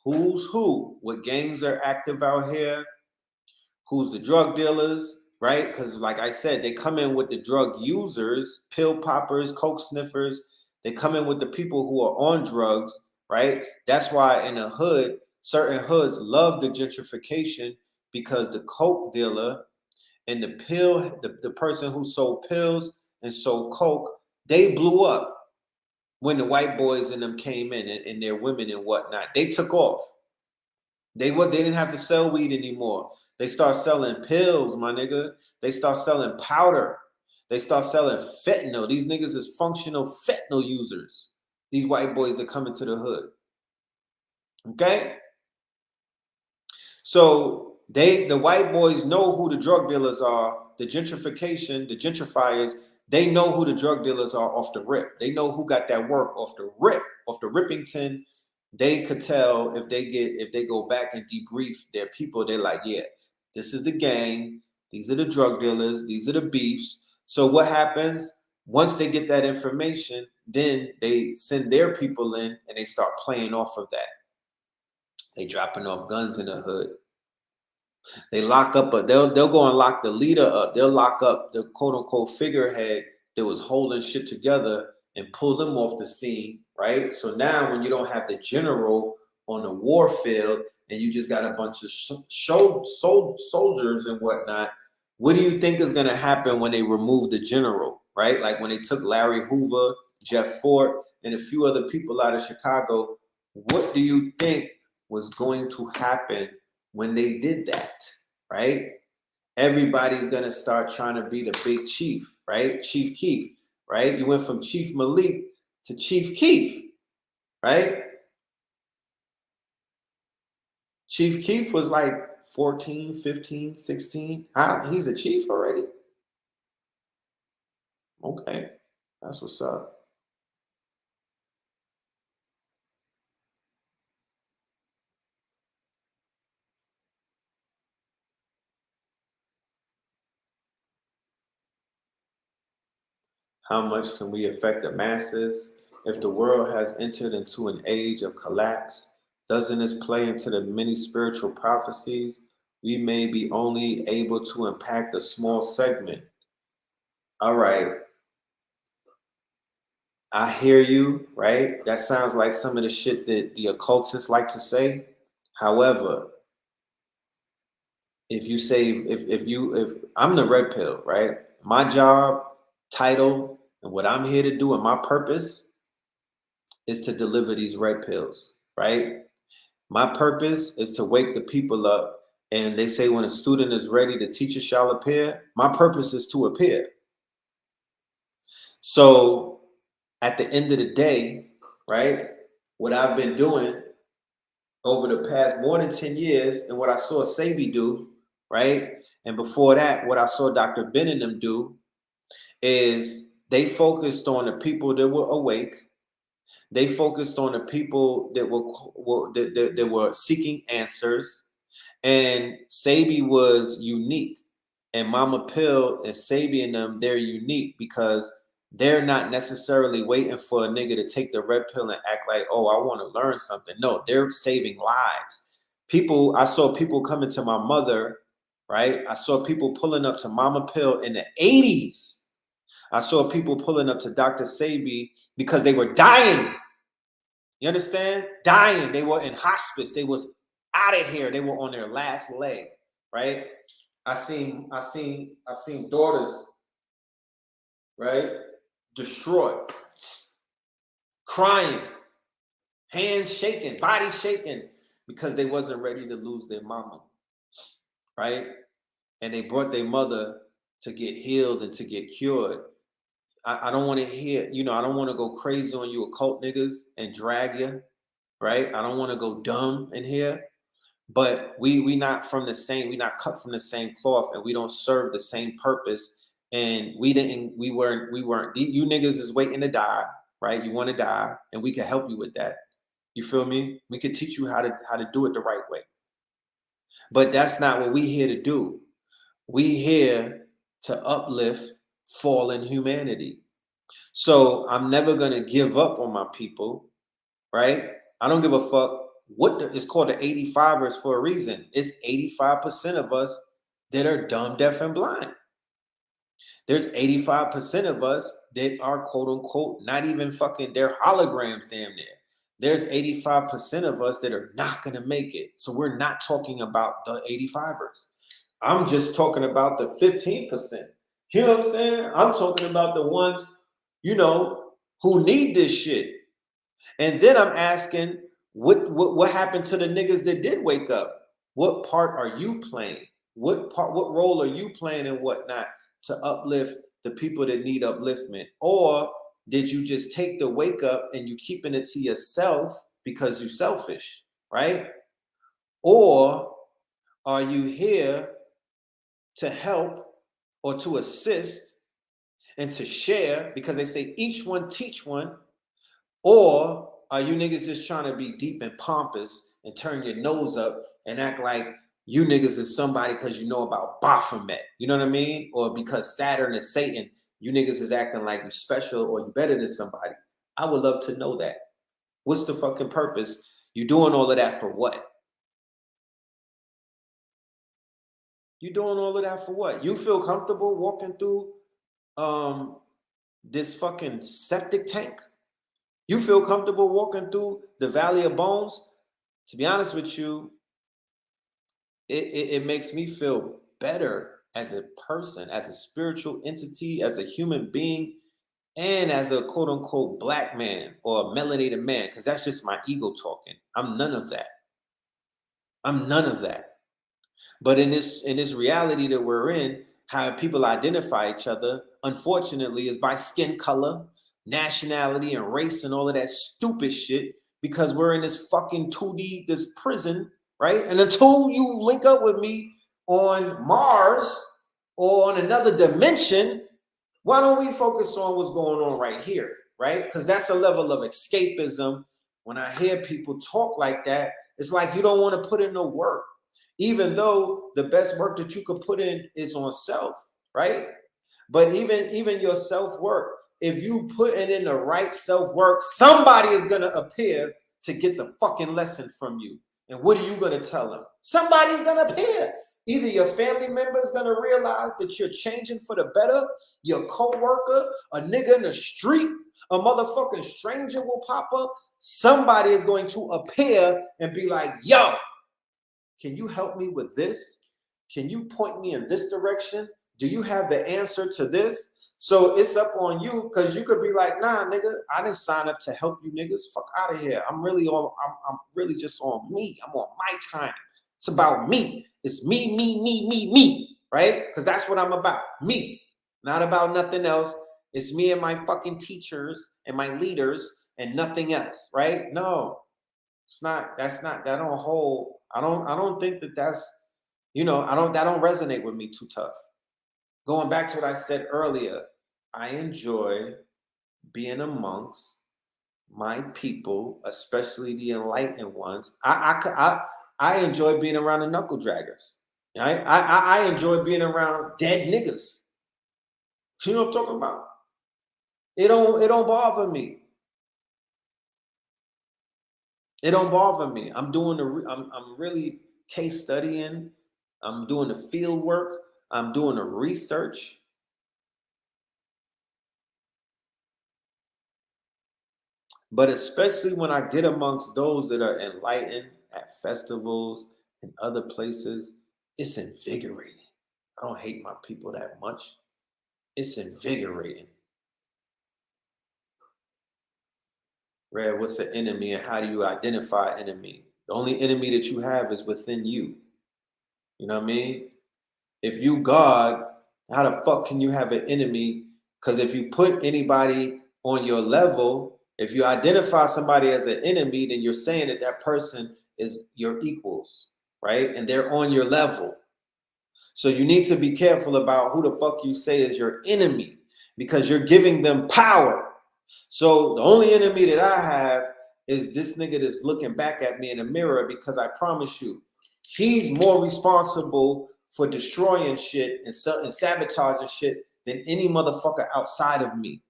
who's who, what gangs are active out here, who's the drug dealers, right? Because like I said, they come in with the drug users, pill poppers, coke sniffers. They come in with the people who are on drugs, right? That's why in the hood, certain hoods love the gentrification, because the coke dealer and the person who sold pills and sold coke, they blew up when the white boys and them came in and their women and whatnot. They took off. They didn't have to sell weed anymore. They start selling pills, my nigga. They start selling powder. They start selling fentanyl. These niggas is functional fentanyl users. These white boys that come into the hood. Okay? So the white boys know who the drug dealers are. The gentrifiers, they know who the drug dealers are off the rip. They know who got that work off the rip, off the Rippington. They could tell if they go back and debrief their people. They're like, yeah, this is the gang. These are the drug dealers. These are the beefs. So what happens once they get that information? Then they send their people in and they start playing off of that. They dropping off guns in the hood. They lock up they'll go and lock the leader up. They'll lock up the quote unquote figurehead that was holding shit together and pull them off the scene, right? So now when you don't have the general on the war field and you just got a bunch of soldiers and whatnot, what do you think is going to happen when they remove the general, right? Like when they took Larry Hoover, Jeff Fort, and a few other people out of Chicago, what do you think was going to happen when they did that, right? Everybody's going to start trying to be the big chief, right? Chief Keef, right? You went from Chief Malik to Chief Keef, right? Chief Keef was like 14, 15, 16. He's a chief already? Okay. That's what's up. How much can we affect the masses? If the world has entered into an age of collapse, doesn't this play into the many spiritual prophecies? We may be only able to impact a small segment. All right, I hear you, right? That sounds like some of the shit that the occultists like to say. However, if I'm the red pill, right? My job, title, and what I'm here to do and my purpose is to deliver these red pills, right? My purpose is to wake the people up. And they say when a student is ready, the teacher shall appear. My purpose is to appear. So at the end of the day, right, what I've been doing over the past more than 10 years and what I saw Sabi do, right, and before that, what I saw Dr. Ben and them do is they focused on the people that were awake. They focused on the people that were seeking answers. And Sabi was unique. And Mama Pill and Sabi and them, they're unique because they're not necessarily waiting for a nigga to take the red pill and act like, oh, I want to learn something. No, they're saving lives. I saw people coming to my mother, right? I saw people pulling up to Mama Pill in the 80s. I saw people pulling up to Dr. Sabi because they were dying. You understand? Dying. They were in hospice. They was out of here. They were on their last leg, right? I seen daughters, right? Destroyed, crying, hands shaking, body shaking, because they wasn't ready to lose their mama, right? And they brought their mother to get healed and to get cured. I don't want to hear, I don't want to go crazy on you occult niggas and drag you, right? I don't want to go dumb in here. But we not cut from the same cloth, and we don't serve the same purpose. And we weren't, you niggas is waiting to die, right? You want to die, and we can help you with that. You feel me? We could teach you how to do it the right way. But that's not what we here to do. We here to uplift fallen humanity. So I'm never gonna give up on my people, right? I don't give a fuck it's called the 85ers for a reason. It's 85% of us that are dumb, deaf, and blind. There's 85% of us that are quote unquote not even fucking, they're holograms damn near. There's 85% of us that are not gonna make it. So we're not talking about the 85ers. I'm just talking about the 15%. You know what I'm saying? I'm talking about the ones, who need this shit. And then I'm asking, what happened to the niggas that did wake up? What part are you playing? What role are you playing and whatnot to uplift the people that need upliftment? Or did you just take the wake up and you keeping it to yourself because you're selfish, right? Or are you here to help or to assist and to share, because they say each one teach one? Or are you niggas just trying to be deep and pompous and turn your nose up and act like you niggas is somebody because you know about Baphomet? You know what I mean? Or because Saturn is Satan, you niggas is acting like you're special or you're better than somebody. I would love to know that. What's the fucking purpose? You doing all of that for what? You doing all of that for what? You feel comfortable walking through this fucking septic tank? You feel comfortable walking through the Valley of Bones? To be honest with you, it makes me feel better as a person, as a spiritual entity, as a human being, and as a quote unquote black man or a melanated man, because that's just my ego talking. I'm none of that. I'm none of that. But in this reality that we're in, how people identify each other, unfortunately, is by skin color, nationality, and race, and all of that stupid shit, because we're in this fucking 2D, this prison, right? And until you link up with me on Mars or on another dimension, Why don't we focus on what's going on right here, right? Because that's a level of escapism. When I hear people talk like that, it's like you don't want to put in no work, even though the best work that you could put in is on self, right? But even your self-work, if you put in the right self-work, somebody is going to appear to get the fucking lesson from you. And what are you going to tell them? Somebody's going to appear. Either your family member is going to realize that you're changing for the better, your co-worker, a nigga in the street, a motherfucking stranger will pop up. Somebody is going to appear and be like, yo, can you help me with this? Can you point me in this direction? Do you have the answer to this? So it's up on you, because you could be like, nah, nigga, I didn't sign up to help you niggas. Fuck out of here. I'm really just on me. I'm on my time. It's about me. It's me, right? Because that's what I'm about. Me. Not about nothing else. It's me and my fucking teachers and my leaders and nothing else, right? No. It's not, that don't hold. I don't think that's, that don't resonate with me too tough. Going back to what I said earlier, I enjoy being amongst my people, especially the enlightened ones. I enjoy being around the knuckle draggers. Right? I enjoy being around dead niggas. You know what I'm talking about? It don't bother me. It don't bother me. I'm really case studying. I'm doing the field work. I'm doing the research. But especially when I get amongst those that are enlightened at festivals and other places, it's invigorating. I don't hate my people that much. It's invigorating. Red, what's the enemy and how do you identify enemy? The only enemy that you have is within you. You know what I mean? If you God, how the fuck can you have an enemy? Because if you put anybody on your level, if you identify somebody as an enemy, then you're saying that that person is your equals, right? And they're on your level. So you need to be careful about who the fuck you say is your enemy, because you're giving them power. So the only enemy that I have is this nigga that's looking back at me in the mirror, because I promise you, he's more responsible for destroying shit and sabotaging shit than any motherfucker outside of me.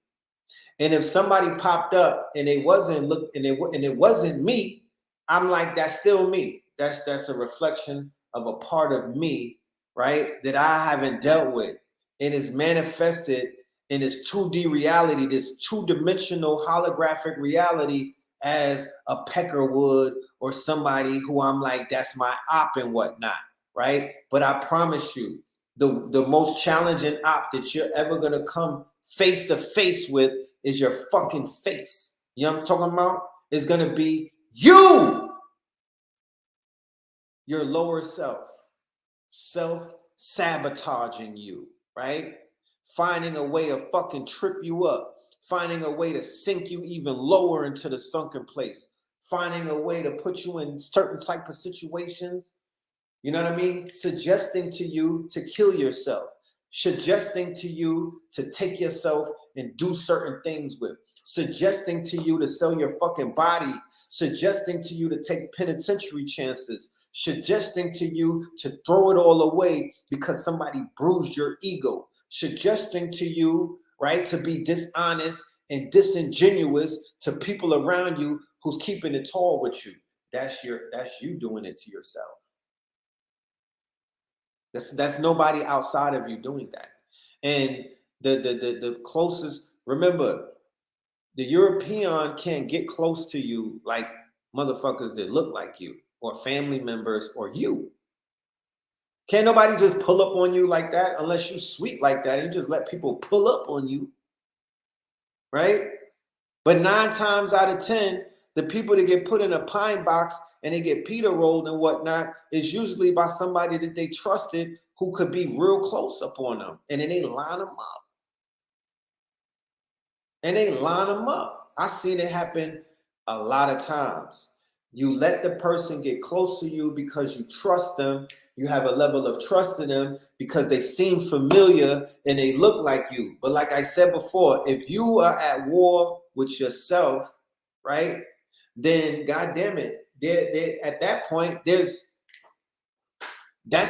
And if somebody popped up and it wasn't me, I'm like, that's still me. That's a reflection of a part of me, right, that I haven't dealt with. And is manifested in this 2D reality, this two-dimensional holographic reality, as a Peckerwood or somebody who I'm like, that's my op and whatnot, right? But I promise you, the most challenging op that you're ever gonna come face to face with is your fucking face. You know what I'm talking about? It's gonna be you, your lower self-sabotaging you, right? Finding a way to fucking trip you up, finding a way to sink you even lower into the sunken place, finding a way to put you in certain type of situations, you know what I mean? Suggesting to you to kill yourself, suggesting to you to take yourself and do certain things with, suggesting to you to sell your fucking body, suggesting to you to take penitentiary chances, suggesting to you to throw it all away because somebody bruised your ego, suggesting to you, right, to be dishonest and disingenuous to people around you who's keeping it tall with you. That's you doing it to yourself. That's nobody outside of you doing that. And the closest, remember, the European can't get close to you like motherfuckers that look like you or family members or you. Can't nobody just pull up on you like that unless you sweet like that. You just let people pull up on you, right? But 9 times out of 10, the people that get put in a pine box and they get Peter rolled and whatnot is usually by somebody that they trusted who could be real close up on them. And then they line them up. And they line them up. I've seen it happen a lot of times. You let the person get close to you because you trust them. You have a level of trust in them because they seem familiar and they look like you. But like I said before, if you are at war with yourself, right, then God damn it, at that point, that's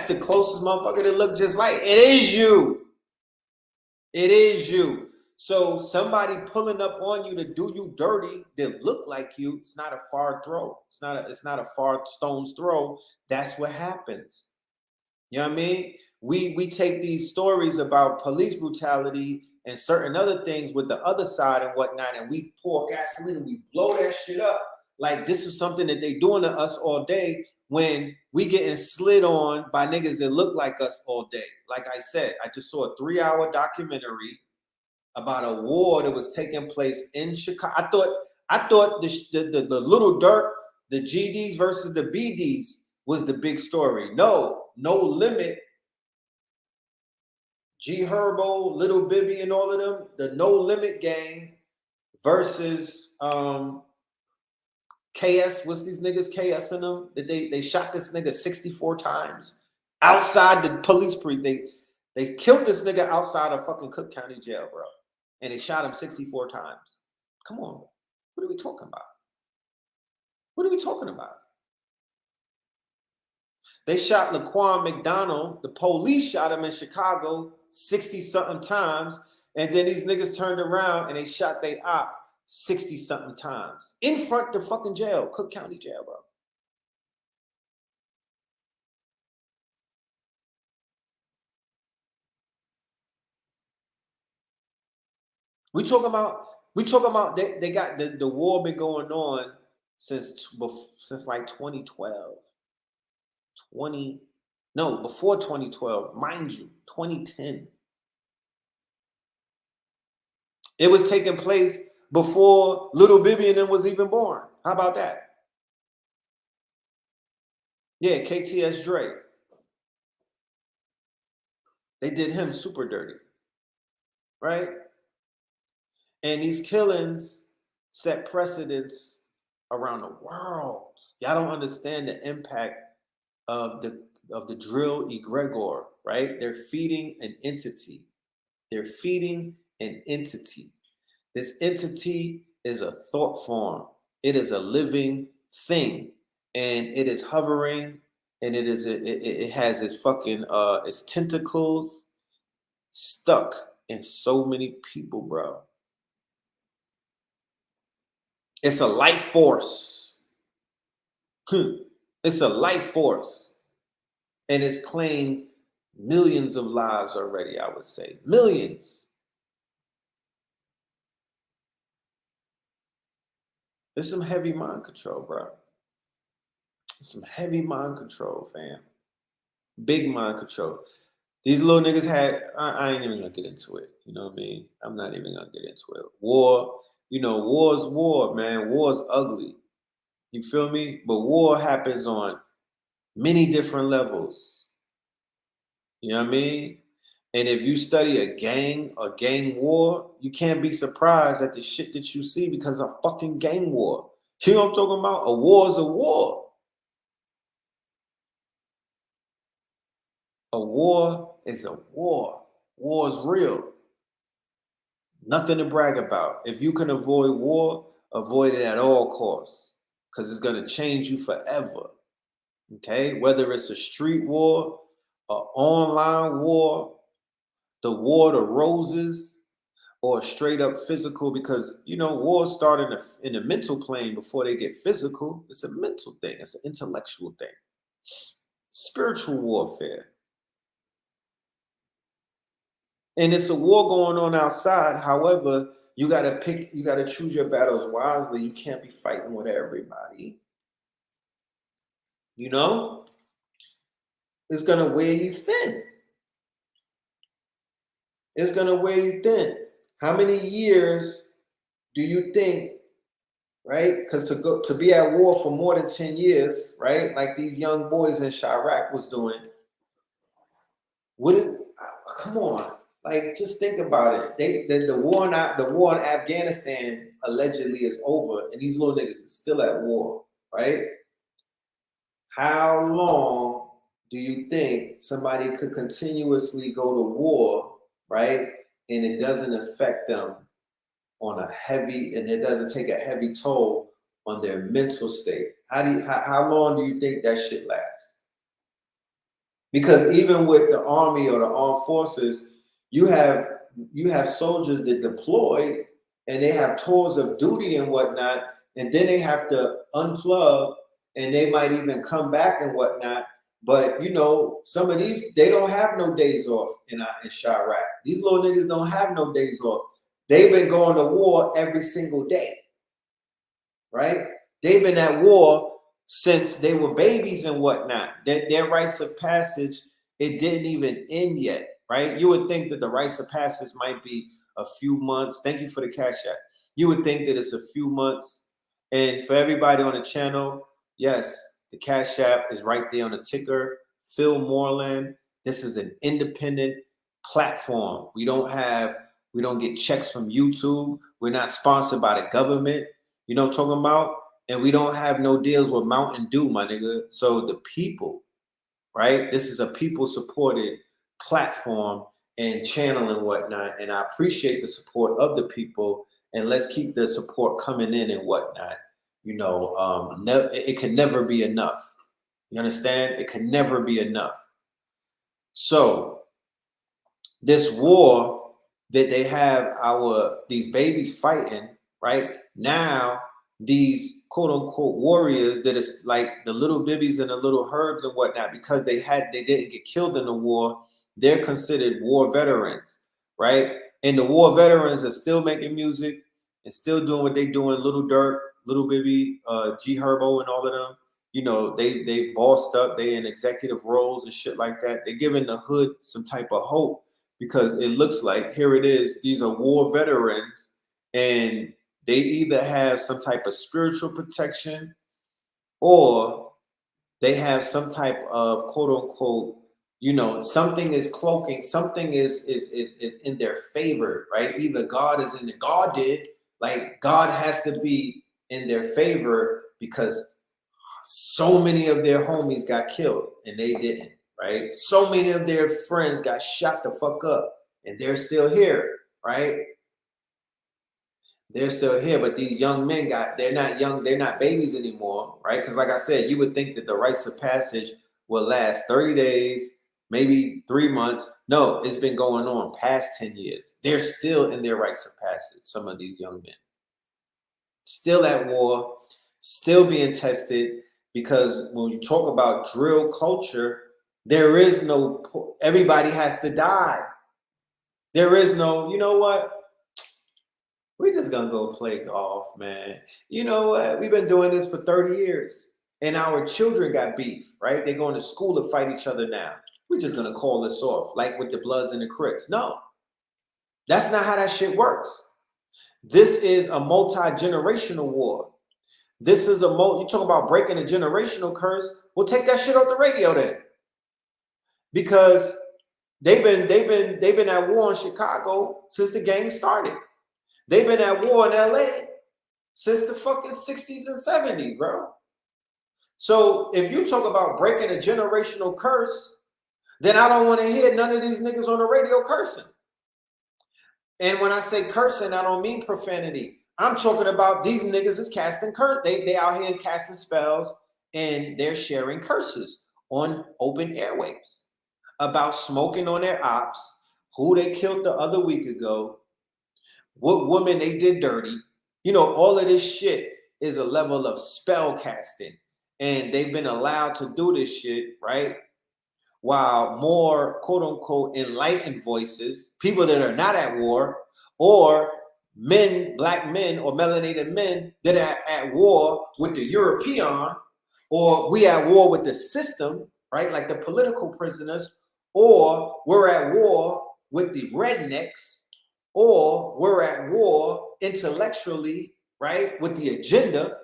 the closest motherfucker that look just like. It is you. It is you. So somebody pulling up on you to do you dirty that look like you, it's not a far throw. It's not a far stone's throw. That's what happens. You know what I mean? We take these stories about police brutality and certain other things with the other side and whatnot, and we pour gasoline and we blow that shit up. Like this is something that they doing to us all day when we getting slid on by niggas that look like us all day. Like I said, I just saw a 3-hour documentary about a war that was taking place in Chicago. I thought the little dirt, the GDs versus the BDs was the big story. No limit. G Herbo, Little Bibby, and all of them, the No Limit gang versus KS. What's these niggas KS in them? They shot this nigga 64 times outside the police precinct. They killed this nigga outside of fucking Cook County Jail, bro. And they shot him 64 times. Come on. What are we talking about? What are we talking about? They shot Laquan McDonald. The police shot him in Chicago 60-something times. And then these niggas turned around and they shot they op 60-something times. In front of the fucking jail, Cook County Jail, bro. We talking about they got the war been going on since like 2012. Before 2012, mind you, 2010. It was taking place before Little Bibby and them was even born. How about that? Yeah, KTS Dre. They did him super dirty, right? And these killings set precedents around the world. Y'all don't understand the impact of the drill egregore, right? They're feeding an entity. They're feeding an entity. This entity is a thought form. It is a living thing, and it is hovering, and it has its fucking its tentacles stuck in so many people, bro. It's a life force. It's a life force. And it's claimed millions of lives already, I would say. Millions. There's some heavy mind control, bro. Some heavy mind control, fam. Big mind control. These little niggas had, I ain't even gonna get into it. You know what I mean? I'm not even gonna get into it. War, war's war, man. War's ugly. You feel me? But war happens on many different levels. You know what I mean? And if you study a gang war, you can't be surprised at the shit that you see because of fucking gang war. You know what I'm talking about? A war is a war. A war is a war. War is real. Nothing to brag about. If you can avoid war, avoid it at all costs because it's going to change you forever. Okay? Whether it's a street war, an online war, the war to roses, or straight up physical, because wars start in the mental plane before they get physical. It's a mental thing. It's an intellectual thing. Spiritual warfare. And it's a war going on outside. However, you gotta choose your battles wisely. You can't be fighting with everybody. It's gonna wear you thin. It's gonna wear you thin. How many years do you think, right? Because to be at war for more than 10 years, right? Like these young boys in Chirac was doing. Come on. Like, just think about it. The war in Afghanistan allegedly is over, and these little niggas are still at war, right? How long do you think somebody could continuously go to war, right? And it doesn't affect them on a heavy, and it doesn't take a heavy toll on their mental state? How long do you think that shit lasts? Because even with the army or the armed forces, you have soldiers that deploy and they have tours of duty and whatnot, and then they have to unplug and they might even come back and whatnot. But you know, some of these, they don't have no days off in Chirac. These little niggas don't have no days off. They've been going to war every single day, right? They've been at war since they were babies and whatnot. Their rites of passage, it didn't even end yet, right? You would think that the rites of passage might be a few months. Thank you for the cash app. You would think that it's a few months. And for everybody on the channel, yes, the cash app is right there on the ticker. Phil Moreland. This is an independent platform. We don't get checks from YouTube. We're not sponsored by the government. You know what I'm talking about? And we don't have no deals with Mountain Dew, my nigga. So the people, right? This is a people-supported platform and channel and whatnot. And I appreciate the support of the people. And let's keep the support coming in and whatnot. You know, it can never be enough. You understand? It can never be enough. So this war that they have these babies fighting, right? Now, these quote unquote warriors that is like the little bibbies and the little herbs and whatnot, because they didn't get killed in the war, they're considered war veterans, right? And the war veterans are still making music and still doing what they're doing. Little Durk, Little Bibby, G Herbo, and all of them. You know, they bossed up, they in executive roles and shit like that. They're giving the hood some type of hope, because it looks like, here it is, these are war veterans, and they either have some type of spiritual protection, or they have some type of quote unquote, you know, something is cloaking, something is in their favor, right? Either God is in God did, like God has to be in their favor, because so many of their homies got killed and they didn't, right? So many of their friends got shot the fuck up and they're still here, right? They're still here, but these young men they're not young, they're not babies anymore, right? Because like I said, you would think that the rites of passage will last 30 days, maybe 3 months. No, it's been going on past 10 years. They're still in their rites of passage, some of these young men. Still at war, still being tested, because when you talk about drill culture, there is no, everybody has to die. There is no, you know what? We're just gonna go play golf, man. You know what? We've been doing this for 30 years. And our children got beef, right? They're going to school to fight each other now. We're just gonna call this off, like with the Bloods and the Crips. No, that's not how that shit works. This is a multi-generational war. This is you talk about breaking a generational curse. Well, take that shit off the radio then. Because they've been at war in Chicago since the gang started. They've been at war in LA since the fucking 60s and 70s, bro. So if you talk about breaking a generational curse, then I don't want to hear none of these niggas on the radio cursing. And when I say cursing, I don't mean profanity. I'm talking about these niggas is casting curse. They out here casting spells, and they're sharing curses on open airwaves about smoking on their ops, who they killed the other week ago, what woman they did dirty. You know, all of this shit is a level of spell casting. And they've been allowed to do this shit, right? While more quote unquote enlightened voices, people that are not at war, or men, black men or melanated men that are at war with the European, or we at war with the system, right? Like the political prisoners, or we're at war with the rednecks, or we're at war intellectually, right, with the agenda.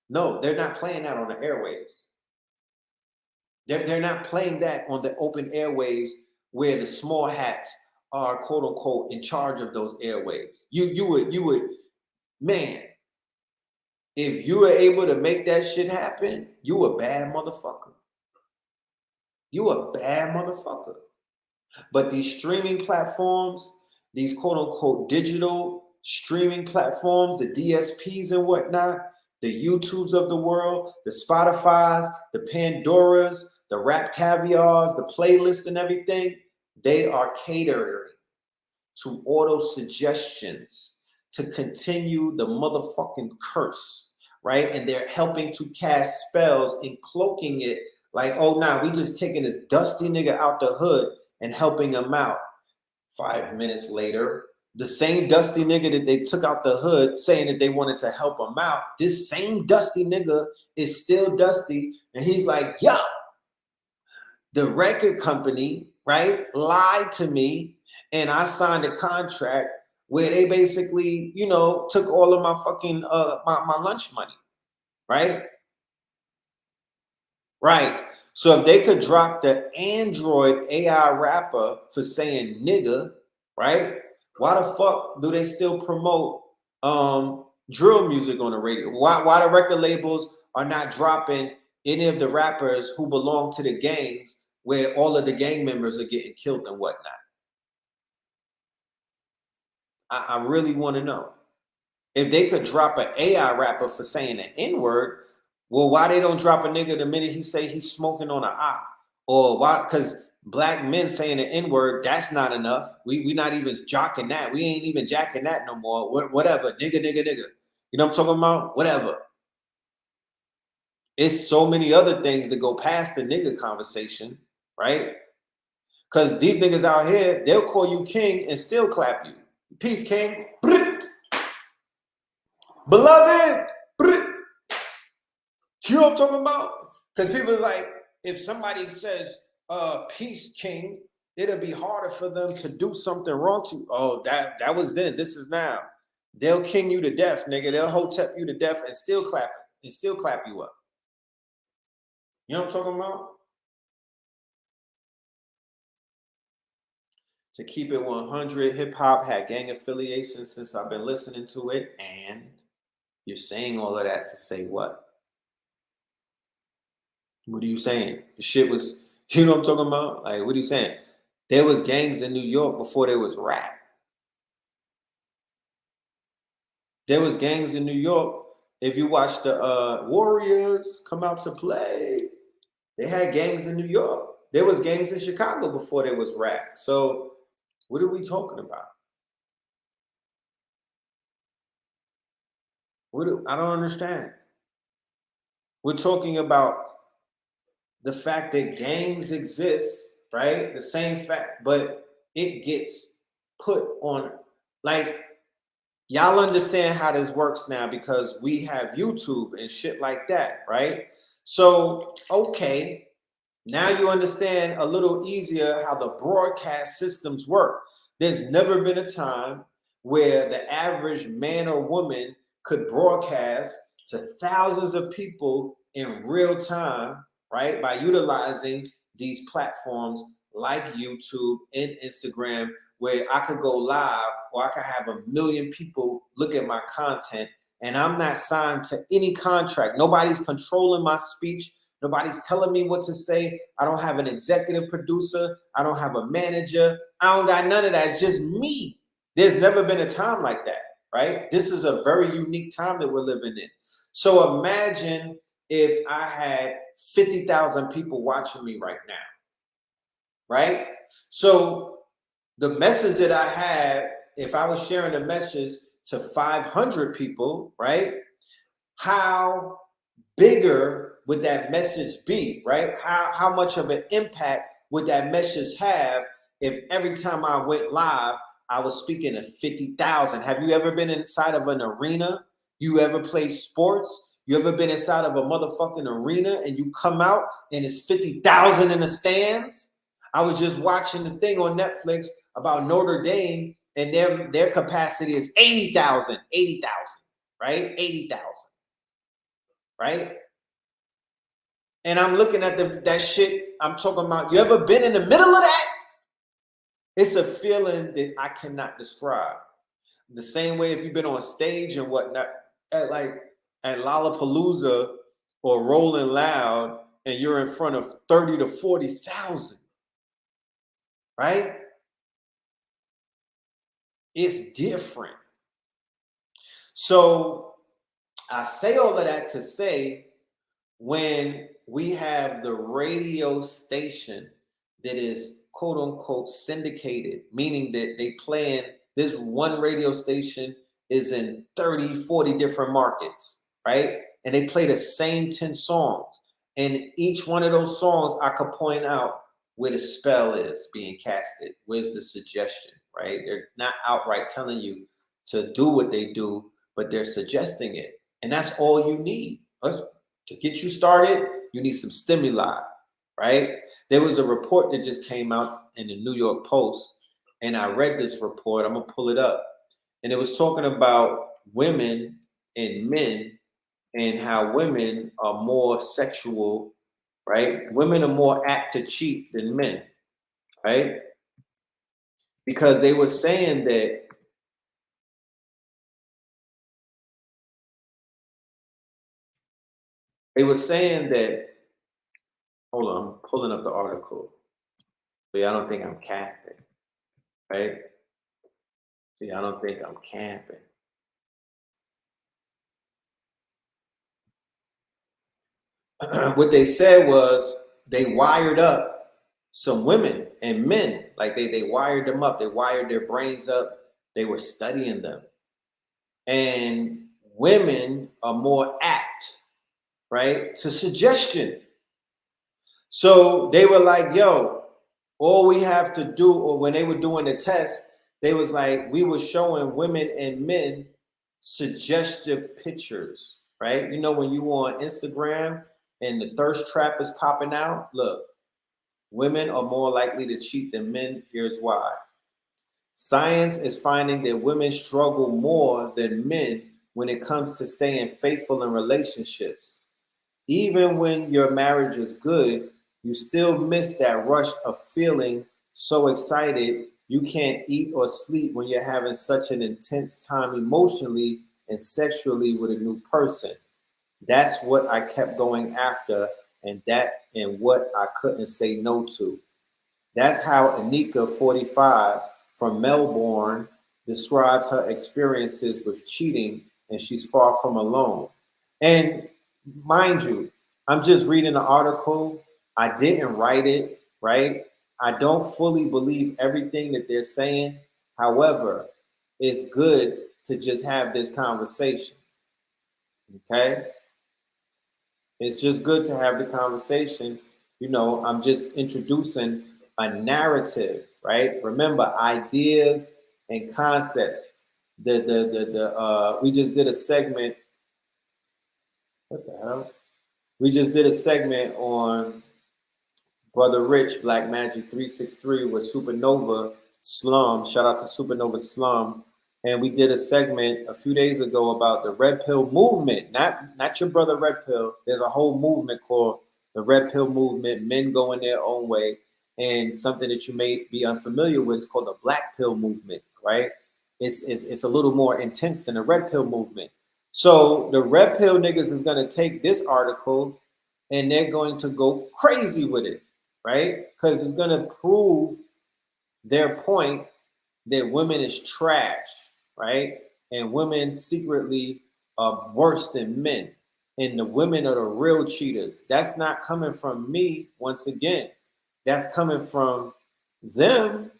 No, they're not playing that on the airwaves. They're not playing that on the open airwaves where the small hats are, quote unquote, in charge of those airwaves. You would, man, If you are able to make that shit happen, you a bad motherfucker. You a bad motherfucker. But these streaming platforms, these quote unquote digital streaming platforms, the DSPs and whatnot, the YouTubes of the world, the Spotify's, the Pandoras, the Rap Caviars, the playlists and everything, they are catering to auto suggestions to continue the motherfucking curse, right? And they're helping to cast spells and cloaking it like, oh, nah, we just taking this dusty nigga out the hood and helping him out. 5 minutes later, the same dusty nigga that they took out the hood saying that they wanted to help him out, this same dusty nigga is still dusty. And he's like, yo, the record company, right, lied to me and I signed a contract where they basically, you know, took all of my fucking, my lunch money, right? Right. So if they could drop the Android AI rapper for saying nigga, right? Why the fuck do they still promote drill music on the radio? Why the record labels are not dropping any of the rappers who belong to the gangs where all of the gang members are getting killed and whatnot? I really want to know. If they could drop an AI rapper for saying an N-word, well, why they don't drop a nigga the minute he say he's smoking on an op? Or why? Because black men saying an N-word, that's not enough. We not even jocking that. We ain't even jacking that no more. Whatever. Nigga. You know what I'm talking about? Whatever. It's so many other things that go past the nigga conversation, right? Because these niggas out here, they'll call you king and still clap you. Peace, king. Beloved. You know what I'm talking about? Because people are like, if somebody says, peace, king, it'll be harder for them to do something wrong to you. Oh, that was then. This is now. They'll king you to death, nigga. They'll hotep you to death and still clap it. And still clap you up. You know what I'm talking about? To keep it 100, hip-hop had gang affiliations since I've been listening to it. And you're saying all of that to say what? What are you saying? The shit was, you know what I'm talking about? Like, what are you saying? There was gangs in New York before there was rap. There was gangs in New York. If you watch the Warriors come out to play, they had gangs in New York. There was gangs in Chicago before there was rap. So what are we talking about? I don't understand. We're talking about the fact that gangs exist, right? The same fact, but it gets put on, like, y'all understand how this works now because we have YouTube and shit like that, right? So, okay, now you understand a little easier how the broadcast systems work. There's never been a time where the average man or woman could broadcast to thousands of people in real time, right? By utilizing these platforms like YouTube and Instagram, where I could go live or I could have 1 million people look at my content and I'm not signed to any contract. Nobody's controlling my speech. Nobody's telling me what to say. I don't have an executive producer. I don't have a manager. I don't got none of that. It's just me. There's never been a time like that, right? This is a very unique time that we're living in. So imagine if I had 50,000 people watching me right now, right? So the message that I had, if I was sharing a message to 500 people, right? How bigger would that message be, right? How much of an impact would that message have if every time I went live, I was speaking to 50,000? Have you ever been inside of an arena? You ever play sports? You ever been inside of a motherfucking arena and you come out and it's 50,000 in the stands? I was just watching the thing on Netflix about Notre Dame and their capacity is 80,000, right? 80,000, right? And I'm looking at that shit I'm talking about. You ever been in the middle of that? It's a feeling that I cannot describe. The same way if you've been on stage and whatnot, like at Lollapalooza or Rolling Loud and you're in front of 30 to 40,000, right? It's different. So I say all of that to say, when we have the radio station that is quote unquote syndicated, meaning that they play in this one radio station is in 30, 40 different markets, right? And they play the same 10 songs. And each one of those songs, I could point out where the spell is being casted. Where's the suggestion, right? They're not outright telling you to do what they do, but they're suggesting it. And that's all you need. To get you started, you need some stimuli, right? There was a report that just came out in the New York Post, and I read this report. I'm going to pull it up. And it was talking about women and men and how women are more sexual, right? Women are more apt to cheat than men, right? Because they were saying that hold on, I'm pulling up the article. But I don't think I'm capping, right? See, I don't think I'm camping. What they said was they wired up some women and men, like they wired them up, they wired their brains up, they were studying them. And women are more apt, right, to suggestion. So they were like, yo, all we have to do, or when they were doing the test, they was like, we were showing women and men suggestive pictures, right? You know, when you on Instagram and the thirst trap is popping out, look, women are more likely to cheat than men. Here's why. Science is finding that women struggle more than men when it comes to staying faithful in relationships. Even when your marriage is good, you still miss that rush of feeling so excited you can't eat or sleep when you're having such an intense time emotionally and sexually with a new person. That's what I kept going after, and what I couldn't say no to. That's how Anika, 45, from Melbourne, describes her experiences with cheating, and she's far from alone. And mind you, I'm just reading the article. I didn't write it, right? I don't fully believe everything that they're saying. However, it's good to just have this conversation, okay? It's just good to have the conversation. You know, I'm just introducing a narrative, right? Remember, ideas and concepts. We just did a segment. What the hell? We just did a segment on Brother Rich, Black Magic 363 with Supernova Slum. Shout out to Supernova Slum. And we did a segment a few days ago about the Red Pill movement. Not your brother Red Pill. There's a whole movement called the Red Pill movement, men going their own way. And something that you may be unfamiliar with is called the Black Pill movement, right? It's a little more intense than the Red Pill movement. So the Red Pill niggas is going to take this article and they're going to go crazy with it, right? Because it's going to prove their point that women is trash, right? And women secretly are worse than men. And the women are the real cheaters. That's not coming from me, once again. That's coming from them.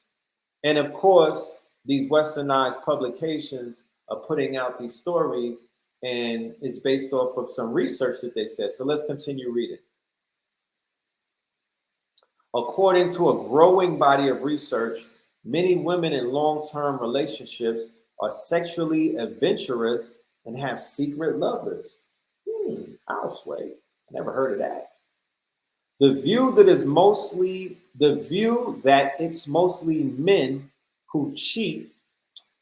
And of course, these westernized publications are putting out these stories, and it's based off of some research that they said. So let's continue reading. According to a growing body of research, many women in long-term relationships are sexually adventurous and have secret lovers. I'll sway. I never heard of that. The view that it's mostly men who cheat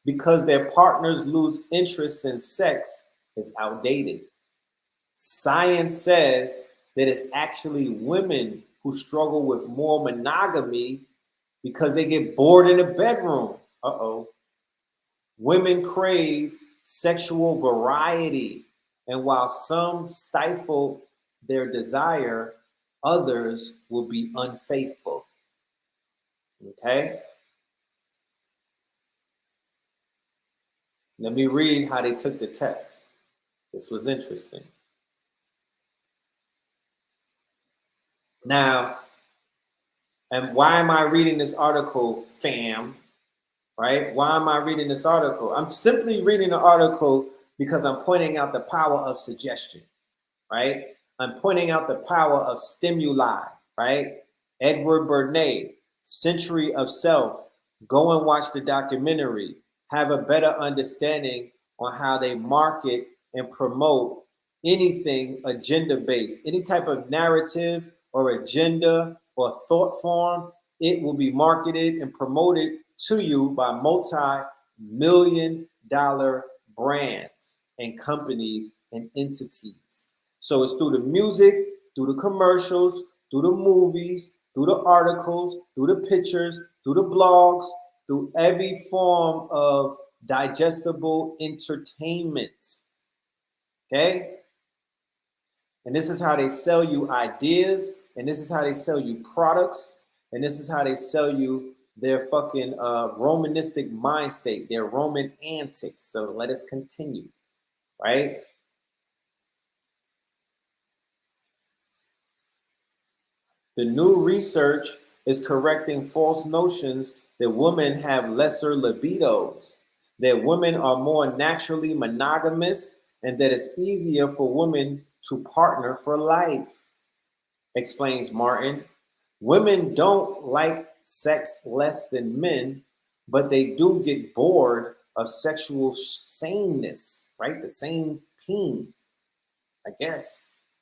because their partners lose interest in sex is outdated. Science says that it's actually women who struggle with more monogamy because they get bored in the bedroom. Women crave sexual variety And while some stifle their desire, others will be unfaithful. Okay? Let me read how they took the test. This was interesting. Now, and why am I reading this article, fam? Right? Why am I reading this article? I'm simply reading the article because I'm pointing out the power of suggestion, right? I'm pointing out the power of stimuli, right? Edward Bernays, Century of Self. Go and watch the documentary. Have a better understanding on how they market and promote anything agenda-based, any type of narrative or agenda or thought form. It will be marketed and promoted to you by multi-million-dollar brands and companies and entities. So it's through the music, through the commercials, through the movies, through the articles, through the pictures, through the blogs, through every form of digestible entertainment. Okay? And this is how they sell you ideas, and this is how they sell you products, and this is how they sell you their fucking Romanistic mind state, their Roman antics. So let us continue, right? The new research is correcting false notions that women have lesser libidos, that women are more naturally monogamous, and that it's easier for women to partner for life, explains Martin. Women don't like sex less than men, but they do get bored of sexual sameness, right? The same peen, I guess.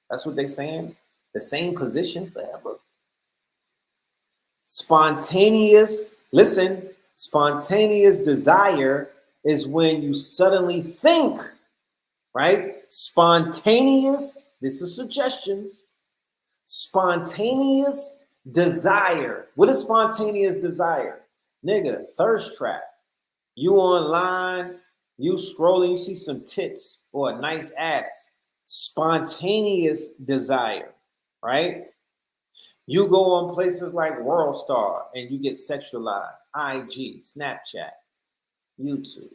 That's what they're saying. The same position forever. Spontaneous desire is when you suddenly think, right? Spontaneous, this is suggestions. Spontaneous desire. What is spontaneous desire? Nigga, thirst trap. You online, you scrolling, you see some tits or a nice ass. Spontaneous desire, right? You go on places like World Star and you get sexualized. IG, Snapchat, YouTube.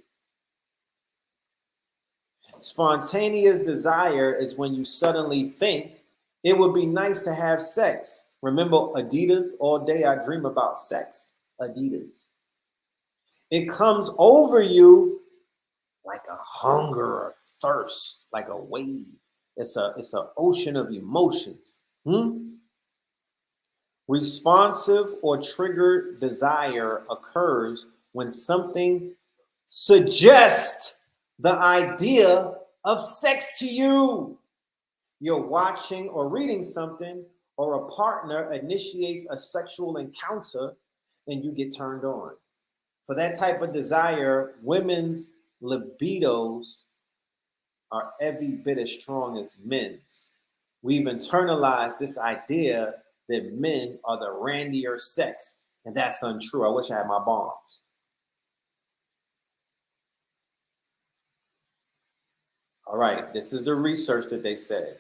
Spontaneous desire is when you suddenly think it would be nice to have sex. Remember Adidas? All day I dream about sex. Adidas. It comes over you like a hunger or thirst, like a wave. It's an ocean of emotions. Responsive or triggered desire occurs when something suggests the idea of sex to you. You're watching or reading something, or a partner initiates a sexual encounter and you get turned on. For that type of desire, women's libidos are every bit as strong as men's. We've internalized this idea that men are the randier sex, and that's untrue. I wish I had my bombs. All right, this is the research that they said.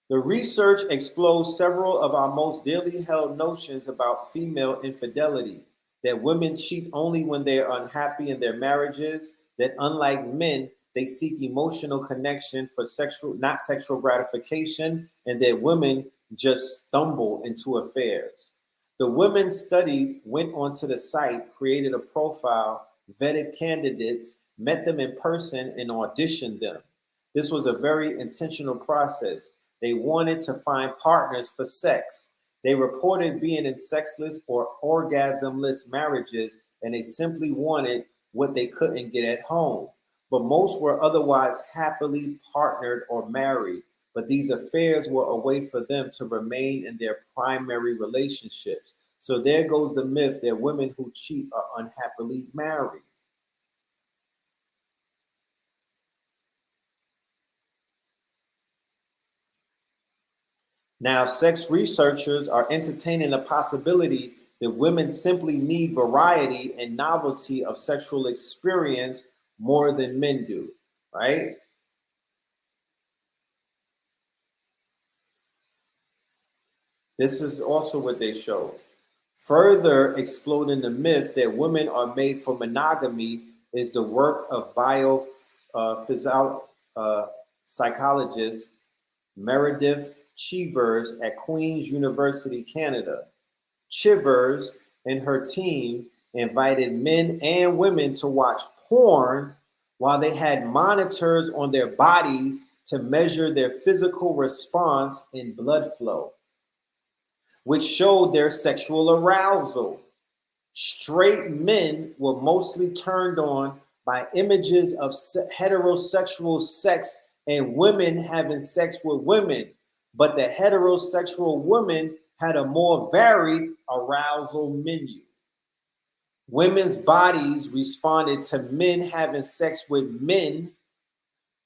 The research explores several of our most dearly held notions about female infidelity, that women cheat only when they are unhappy in their marriages, that unlike men, they seek emotional connection for not sexual gratification, and that women just stumble into affairs. The women studied went onto the site, created a profile, vetted candidates, met them in person, and auditioned them. This was a very intentional process. They wanted to find partners for sex. They reported being in sexless or orgasmless marriages, and they simply wanted what they couldn't get at home. But most were otherwise happily partnered or married. But these affairs were a way for them to remain in their primary relationships. So there goes the myth that women who cheat are unhappily married. Now, sex researchers are entertaining the possibility that women simply need variety and novelty of sexual experience more than men do, right? This is also what they show. Further exploding the myth that women are made for monogamy is the work of psychologist Meredith Chivers at Queen's University, Canada. Chivers and her team invited men and women to watch porn while they had monitors on their bodies to measure their physical response in blood flow, which showed their sexual arousal. Straight men were mostly turned on by images of heterosexual sex and women having sex with women, but the heterosexual women had a more varied arousal menu. Women's bodies responded to men having sex with men,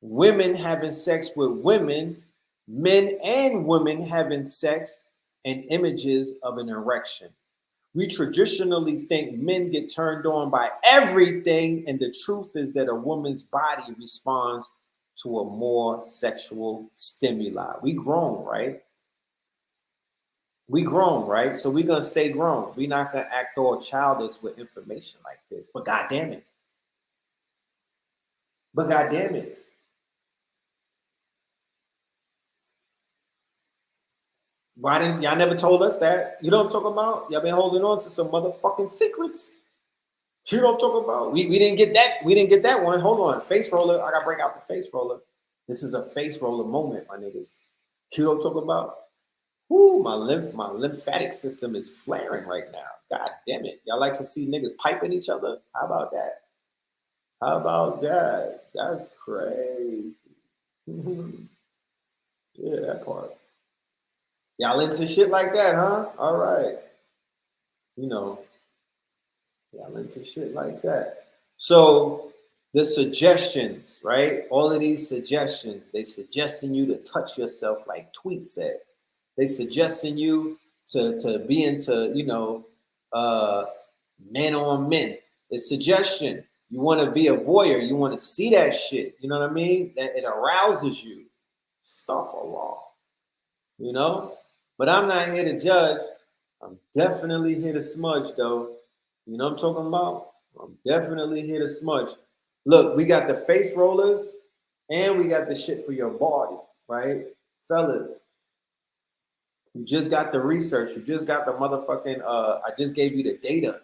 women having sex with women, men and women having sex, and images of an erection. We traditionally think men get turned on by everything, and the truth is that a woman's body responds to a more sexual stimuli. We grown, right? We grown, right? So we're gonna stay grown. We're not gonna act all childish with information like this. But goddamn it. But goddamn it. Why didn't y'all never told us that? You know what I'm talking about? Y'all been holding on to some motherfucking secrets. You know what I'm talking about? We didn't get that. We didn't get that one. Hold on. Face roller. I gotta break out the face roller. This is a face roller moment, my niggas. You know what I'm talking about? Whoo, my lymphatic system is flaring right now. God damn it. Y'all like to see niggas piping each other? How about that? How about that? That's crazy. Yeah, that part. Y'all into shit like that, huh? All right. You know, y'all into shit like that. So the suggestions, right? All of these suggestions, they suggesting you to touch yourself like Tweet said. They suggesting you to be into, you know, men on men. It's suggestion. You want to be a voyeur. You want to see that shit. You know what I mean? That it arouses you. Stuff a law. You know? But I'm not here to judge. I'm definitely here to smudge, though. You know what I'm talking about? I'm definitely here to smudge. Look, we got the face rollers and we got the shit for your body, right? Fellas, you just got the research. You just got the motherfucking, I just gave you the data.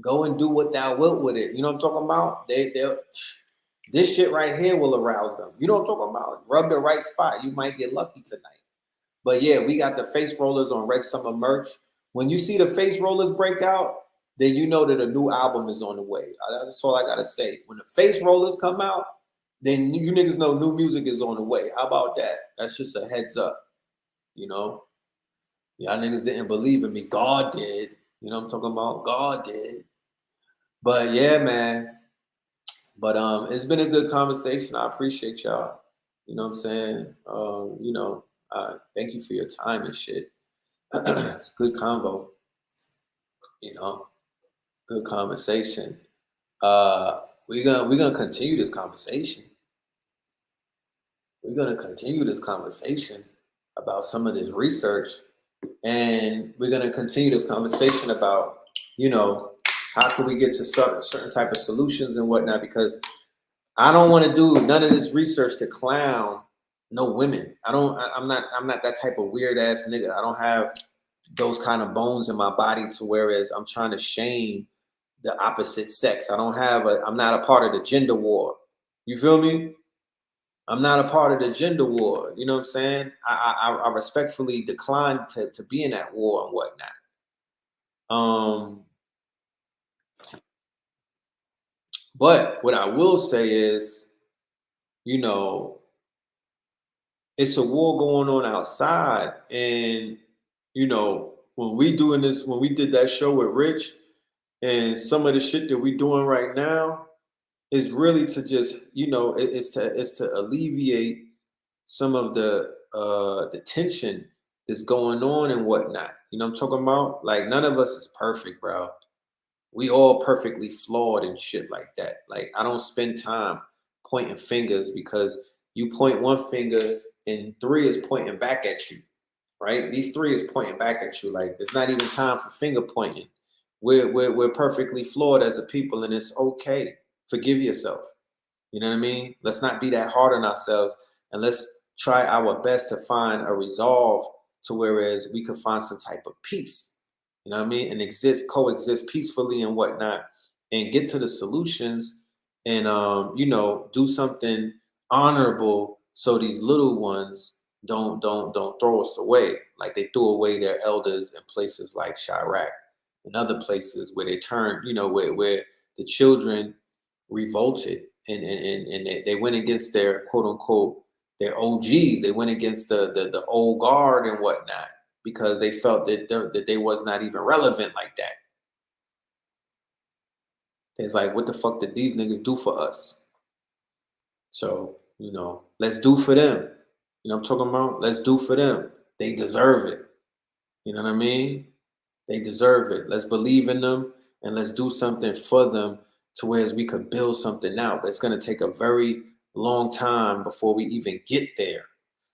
Go and do what thou wilt with it. You know what I'm talking about? This shit right here will arouse them. You know what I'm talking about? Rub the right spot. You might get lucky tonight. But yeah, we got the face rollers on Red Summer merch. When you see the face rollers break out, then you know that a new album is on the way. That's all I gotta say. When the face rollers come out, then you niggas know new music is on the way. How about that? That's just a heads up. You know? Y'all niggas didn't believe in me. God did. You know what I'm talking about? God did. But yeah, man. But it's been a good conversation. I appreciate y'all. You know what I'm saying? You know, thank you for your time and shit. Good convo. You know, good conversation. We're gonna continue this conversation. We're gonna continue this conversation about some of this research, and we're gonna continue this conversation about, you know, how can we get to certain type of solutions and whatnot, because I don't want to do none of this research to clown no women. I'm not that type of weird ass nigga. I don't have those kind of bones in my body to whereas I'm trying to shame the opposite sex. I'm not a part of the gender war. You feel me? I'm not a part of the gender war. You know what I'm saying? I respectfully decline to be in that war and whatnot. But what I will say is, you know, it's a war going on outside. And, you know, when we did that show with Rich and some of the shit that we doing right now is really to just, you know, it's to alleviate some of the tension that's going on and whatnot. You know what I'm talking about? Like, none of us is perfect, bro. We all perfectly flawed and shit like that. Like, I don't spend time pointing fingers because you point one finger and three is pointing back at you. right? These three is pointing back at you. Like, it's not even time for finger pointing. We're perfectly flawed as a people, and it's okay. Forgive yourself. You know what I mean? Let's not be that hard on ourselves, and let's try our best to find a resolve to whereas we could find some type of peace. You know what I mean? And coexist peacefully and whatnot, and get to the solutions, and do something honorable so these little ones don't throw us away like they threw away their elders in places like Chirac and other places where they turned, where the children revolted, and they went against their quote unquote their OGs. They went against the old guard and whatnot because they felt that they was not even relevant like that. It's like, what the fuck did these niggas do for us? So, let's do for them. You know what I'm talking about? Let's do for them. They deserve it. You know what I mean? They deserve it. Let's believe in them and let's do something for them to where we could build something out. But it's going to take a very long time before we even get there.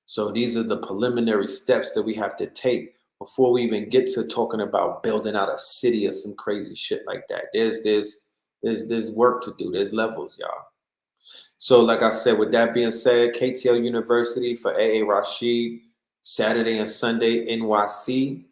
So these are the preliminary steps that we have to take before we even get to talking about building out a city or some crazy shit like that. There's work to do. There's levels, y'all. So like I said, with that being said, KTL University for AA Rashid, Saturday and Sunday, NYC.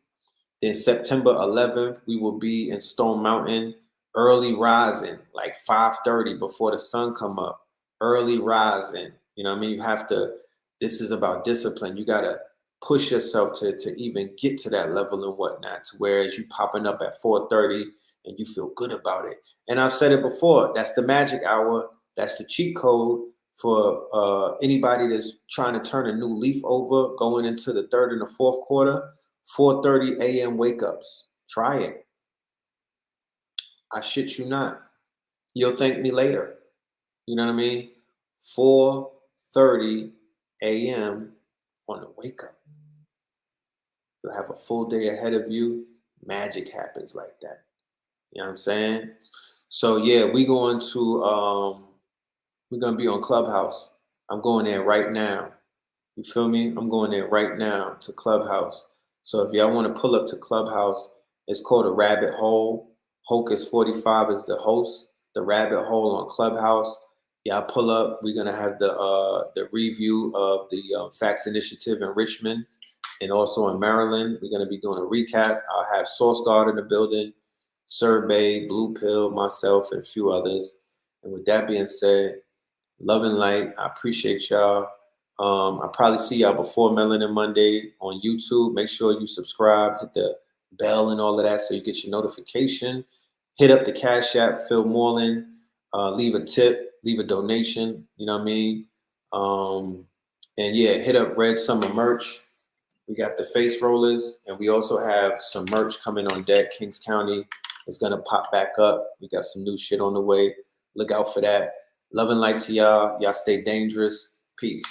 Then September 11th, we will be in Stone Mountain, early rising, like 5:30 before the sun come up. Early rising. You know what I mean? This is about discipline. You got to push yourself to even get to that level and whatnot. To whereas you popping up at 4:30 and you feel good about it. And I've said it before, that's the magic hour. That's the cheat code for anybody that's trying to turn a new leaf over going into the third and the fourth quarter. 4:30 a.m. wake ups. Try it. I shit you not. You'll thank me later. You know what I mean? 4:30 a.m. on the wake up. You'll have a full day ahead of you. Magic happens like that. You know what I'm saying? So yeah, we're gonna be on Clubhouse. I'm going there right now. You feel me? I'm going there right now to Clubhouse. So if y'all want to pull up to Clubhouse, it's called a rabbit hole. Hocus 45 is the host. The rabbit hole on Clubhouse. Y'all pull up. We're gonna have the review of the Facts Initiative in Richmond and also in Maryland. We're gonna be doing a recap. I'll have Source Guard in the building, Survey, Blue Pill, myself, and a few others. And with that being said, love and light. I appreciate y'all. I'll probably see y'all before Melanin Monday on YouTube. Make sure you subscribe, hit the bell and all of that so you get your notification. Hit up the Cash App, Phil Moreland. Leave a tip, leave a donation. You know what I mean? And yeah, hit up Red Summer merch. We got the face rollers, and we also have some merch coming on deck. Kings County is going to pop back up. We got some new shit on the way. Look out for that. Love and light to y'all. Y'all stay dangerous. Peace.